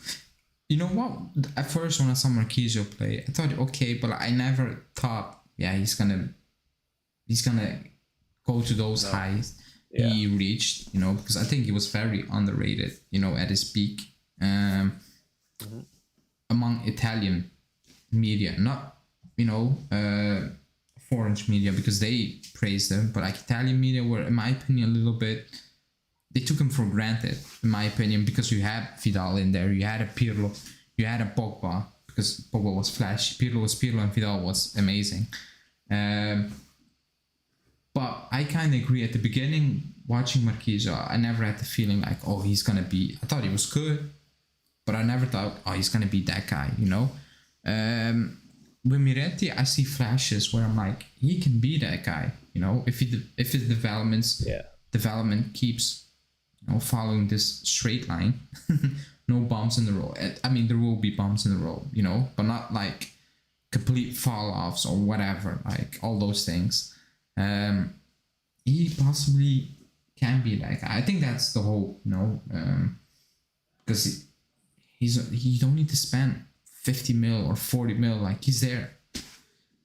You know what? At first, when I saw Marquisio play, I thought, okay, but I never thought, he's gonna go to those highs he reached, because I think he was very underrated, at his peak, among Italian media, not, foreign media, because they praised him, but like Italian media were, in my opinion, a little bit. They took him for granted, in my opinion, because you had Vidal in there, you had a Pirlo, you had a Pogba, because Pogba was flashy, Pirlo was Pirlo, and Vidal was amazing. But I kind of agree. At the beginning, watching Marquisio, I never had the feeling like, oh, he's going to be... I thought he was good, but I never thought, oh, he's going to be that guy, With Miretti, I see flashes where I'm like, he can be that guy, if his development keeps... following this straight line, no bumps in the road. I mean, there will be bumps in the road, but not like complete fall offs or whatever, like all those things. He possibly can be that guy. I think that's the hope, because he don't need to spend 50 mil or 40 mil. Like he's there,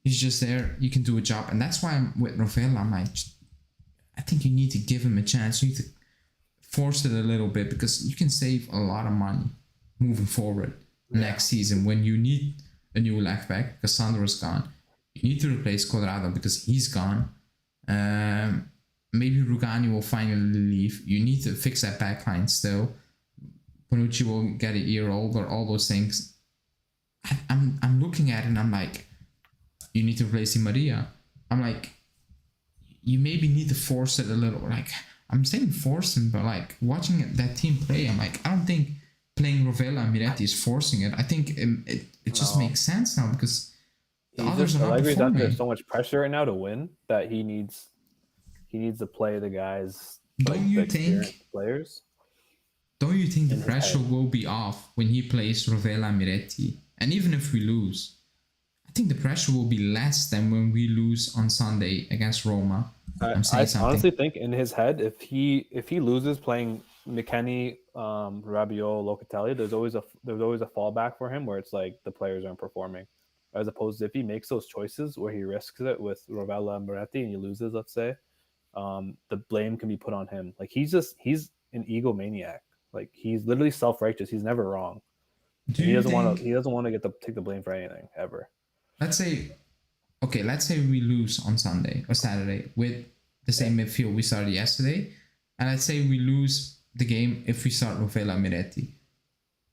he's just there. You can do a job, and that's why I'm with Rovella. I'm like, I think you need to give him a chance. You need to force it a little bit because you can save a lot of money moving forward next season when you need a new left back because Sandro's gone. You need to replace Quadrado because he's gone. Maybe Rugani will finally leave. You need to fix that back line still. Bonucci will get a year older, all those things. I'm looking at it and I'm like, you need to replace Di Maria. I'm like, you maybe need to force it a little. Like, I'm saying forcing, but like watching that team play, I'm like, I don't think playing Rovella and Miretti is forcing it. I think it just makes sense now because the others are not Allegri's performing. under so much pressure right now to win that he needs to play the guys. Don't you think players? Don't you think the pressure will be off when he plays Rovella and Miretti? And even if we lose, I think the pressure will be less than when we lose on Sunday against Roma. I honestly think in his head, if he loses playing McKennie, Rabiot, Locatelli, there's always a fallback for him where it's like the players aren't performing, as opposed to if he makes those choices where he risks it with Rovella and Moretti and he loses, let's say, the blame can be put on him. Like he's an egomaniac. Like he's literally self-righteous. He's never wrong. He doesn't want to take the blame for anything ever. Let's say we lose on Sunday or Saturday with the same midfield we started yesterday, and let's say we lose the game if we start Rovella Miretti.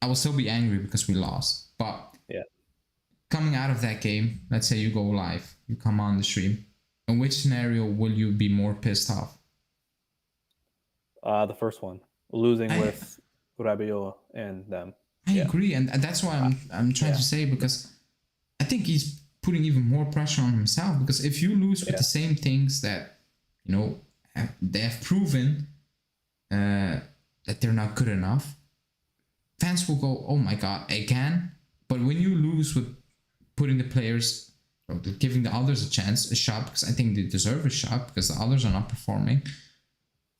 I will still be angry because we lost, but coming out of that game, let's say you go live, you come on the stream, In which scenario will you be more pissed off? The first one, losing I with Rabiot and them. I Yeah. agree, and that's why I'm trying to say, because I think he's putting even more pressure on himself, because if you lose with the same things that they have proven that they're not good enough, fans will go, oh my god, again. But when you lose with putting the players, or giving the others a shot, because I think they deserve a shot because the others are not performing,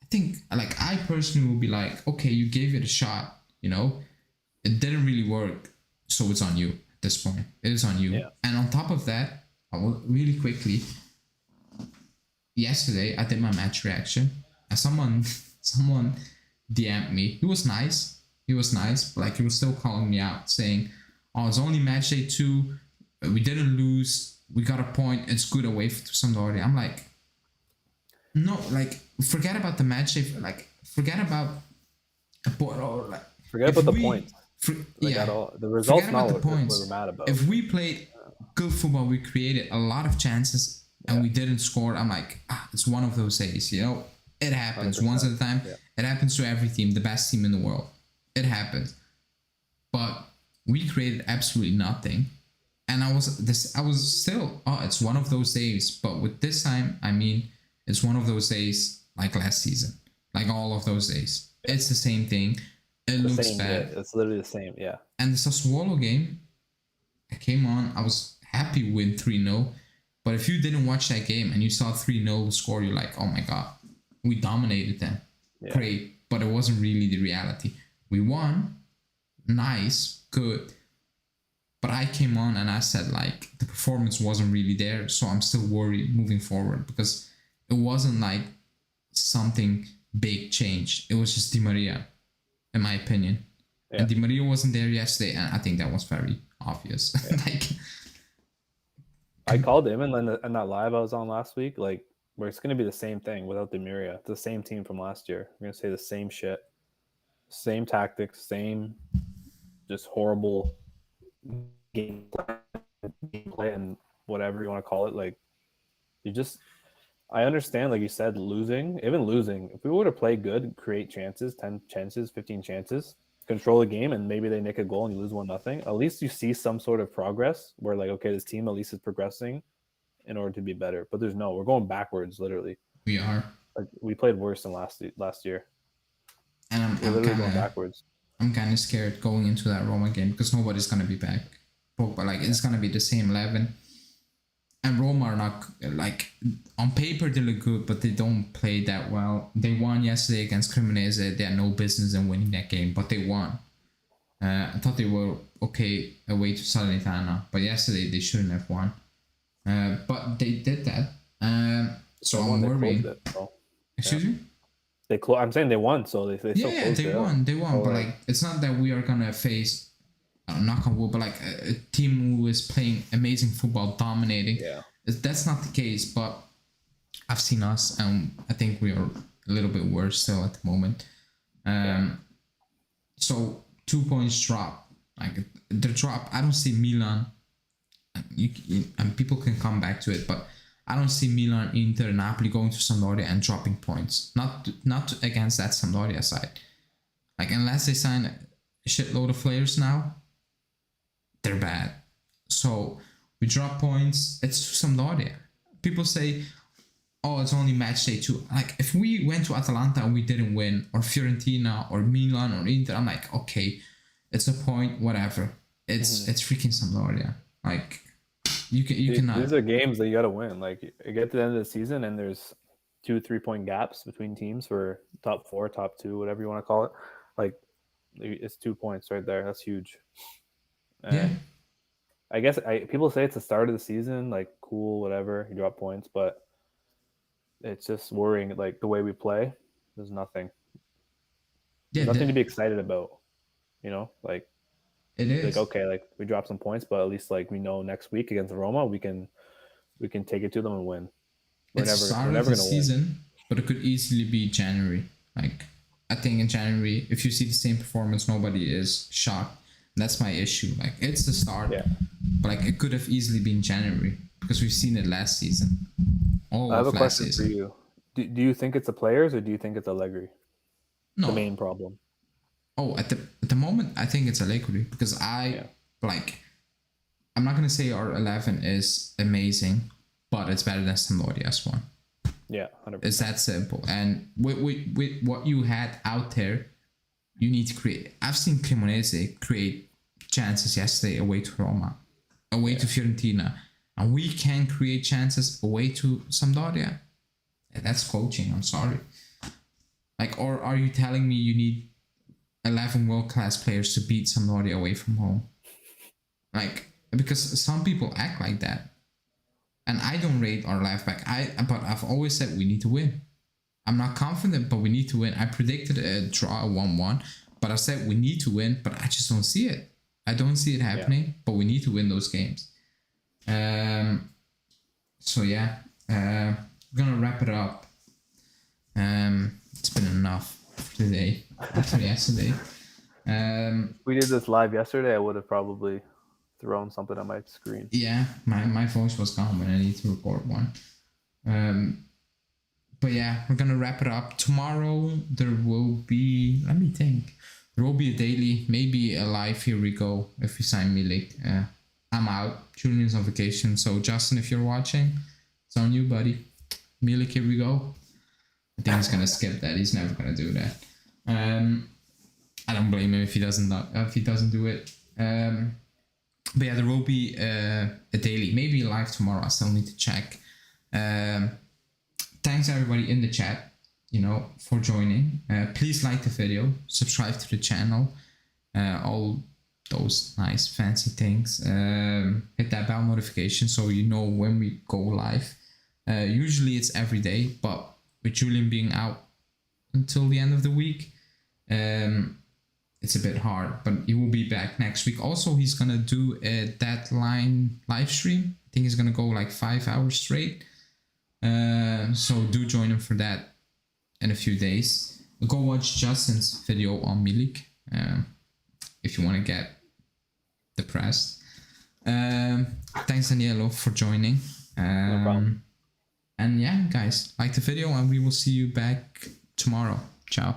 I think, like, I personally will be like, okay, you gave it a shot, it didn't really work, so it's on you at this point. It is on you. Yeah. And on top of that, I will really quickly, yesterday I did my match reaction, and someone DM'd me. He was nice, but like, he was still calling me out, saying, oh, it's only match day 2, we didn't lose, we got a point, it's good away to Sampdoria. I'm like, no, like, forget about the match day, like, forget about a point, or like, forget about the points. At all. The results not what we're mad about. If we played good football, we created a lot of chances and we didn't score, I'm like, it's one of those days, it happens 100%. Once at a time. It happens to every team, the best team in the world. It happens. But we created absolutely nothing, and I was still, it's one of those days. But with this time, I mean, it's one of those days like last season, like all of those days. It's the same thing. It looks bad. It's literally the same, yeah. And the Sassuolo game, I came on, I was happy with 3-0. But if you didn't watch that game and you saw 3-0 score, you're like, oh my god, we dominated them. Yeah. Great. But it wasn't really the reality. We won. Nice. Good. But I came on and I said, like, the performance wasn't really there. So I'm still worried moving forward, because it wasn't like something big changed. It was just Di Maria, in my opinion. Yeah. And Di Maria wasn't there yesterday, and I think that was very obvious. Yeah. Like, I called him in that live I was on last week, like, where it's going to be the same thing without Di Maria. It's the same team from last year. We're going to say the same shit. Same tactics, same just horrible gameplay and whatever you want to call it. Like, I understand, like you said, even losing, if we were to play good, create chances, 10 chances, 15 chances, control the game, and maybe they nick a goal and you lose 1-0, at least you see some sort of progress where, like, okay, this team at least is progressing in order to be better. But we're going backwards, literally. We are. Like, we played worse than last year. And we're literally going backwards. I'm kind of scared going into that Roma game, because nobody's going to be back. But like, it's going to be the same 11. And Roma are not, like, on paper they look good, but they don't play that well. They won yesterday against Cremonese. They had no business in winning that game, but they won. I thought they were okay away to Salernitana, but yesterday they shouldn't have won. But they did that. So I'm worried. Excuse me? I'm saying they won, so they they won. But like, it's not that we are gonna face, knock on wood, but like a team who is playing amazing football, dominating. Yeah, that's not the case. But I've seen us, and I think we are a little bit worse still at the moment. So 2 points drop. Like, the drop, I don't see Milan. And people can come back to it, but I don't see Milan, Inter, Napoli going to Sampdoria and dropping points. Not against that Sampdoria side. Like, unless they sign a shitload of players now, they're bad. So we drop points. It's to Sampdoria. People say, oh, it's only match day 2. Like, if we went to Atalanta and we didn't win, or Fiorentina or Milan or Inter, I'm like, okay, it's a point, whatever. It's freaking Sampdoria. Like, you cannot. These are games that you got to win. Like, you get to the end of the season and there's 2-3 point gaps between teams for top 4, top 2, whatever you want to call it. Like, it's 2 points right there. That's huge. And yeah. I guess people say it's the start of the season, like, cool, whatever, you drop points, but it's just worrying. Like, the way we play, there's nothing. There's nothing to be excited about. Like, it is. Like, okay, like, we drop some points, but at least, like, we know next week against Roma, we can take it to them and win. We're never going to win. But it could easily be January. Like, I think in January, if you see the same performance, nobody is shocked. That's my issue. Like, it's the start, but like, it could have easily been January. because we've seen it last season. All I have of a last question season. for you. Do you think it's the players or do you think it's Allegri? No. The main problem. Oh, at the moment, I think it's Allegri because I'm not gonna say our 11 is amazing, but it's better than Sampdoria's one. Yeah, 100%. It's that simple. And with what you had out there, you need to create. I've seen Cremonese create chances yesterday away to Roma, away to Fiorentina, and we can create chances away to Sampdoria. That's coaching. I'm sorry. Like, or are you telling me you need 11 world-class players to beat Sampdoria away from home? Like, because some people act like that. And I don't rate our left back. But I've always said we need to win. I'm not confident, but we need to win. I predicted a draw, 1-1, but I said we need to win, but I just don't see it. I don't see it happening, but we need to win those games. So yeah, we're gonna wrap it up. It's been enough for today. After yesterday. We did this live yesterday. I would have probably thrown something on my screen. Yeah, my voice was gone when I need to record one. But yeah, we're gonna wrap it up. Tomorrow there will be, let me think. There will be a daily, maybe a live. Here we go. If we sign Milik, I'm out. Julian's on vacation, so Justin, if you're watching, it's on you, buddy. Milik, here we go. I think he's gonna skip that. He's never gonna do that. I don't blame him if he doesn't do it. But yeah, there will be a daily, maybe live tomorrow. I still need to check. Thanks everybody in the chat, for joining. Please like the video, subscribe to the channel, all those nice fancy things. Hit that bell notification so you know when we go live. Usually it's every day, but with Julian being out until the end of the week, it's a bit hard, but he will be back next week. Also, he's gonna do a deadline live stream. I think he's gonna go like 5 hours straight. So do join him for that in a few days. Go watch Justin's video on Milik if you want to get depressed. Thanks Danielo for joining. No problem. And yeah, guys, like the video and we will see you back tomorrow. Ciao.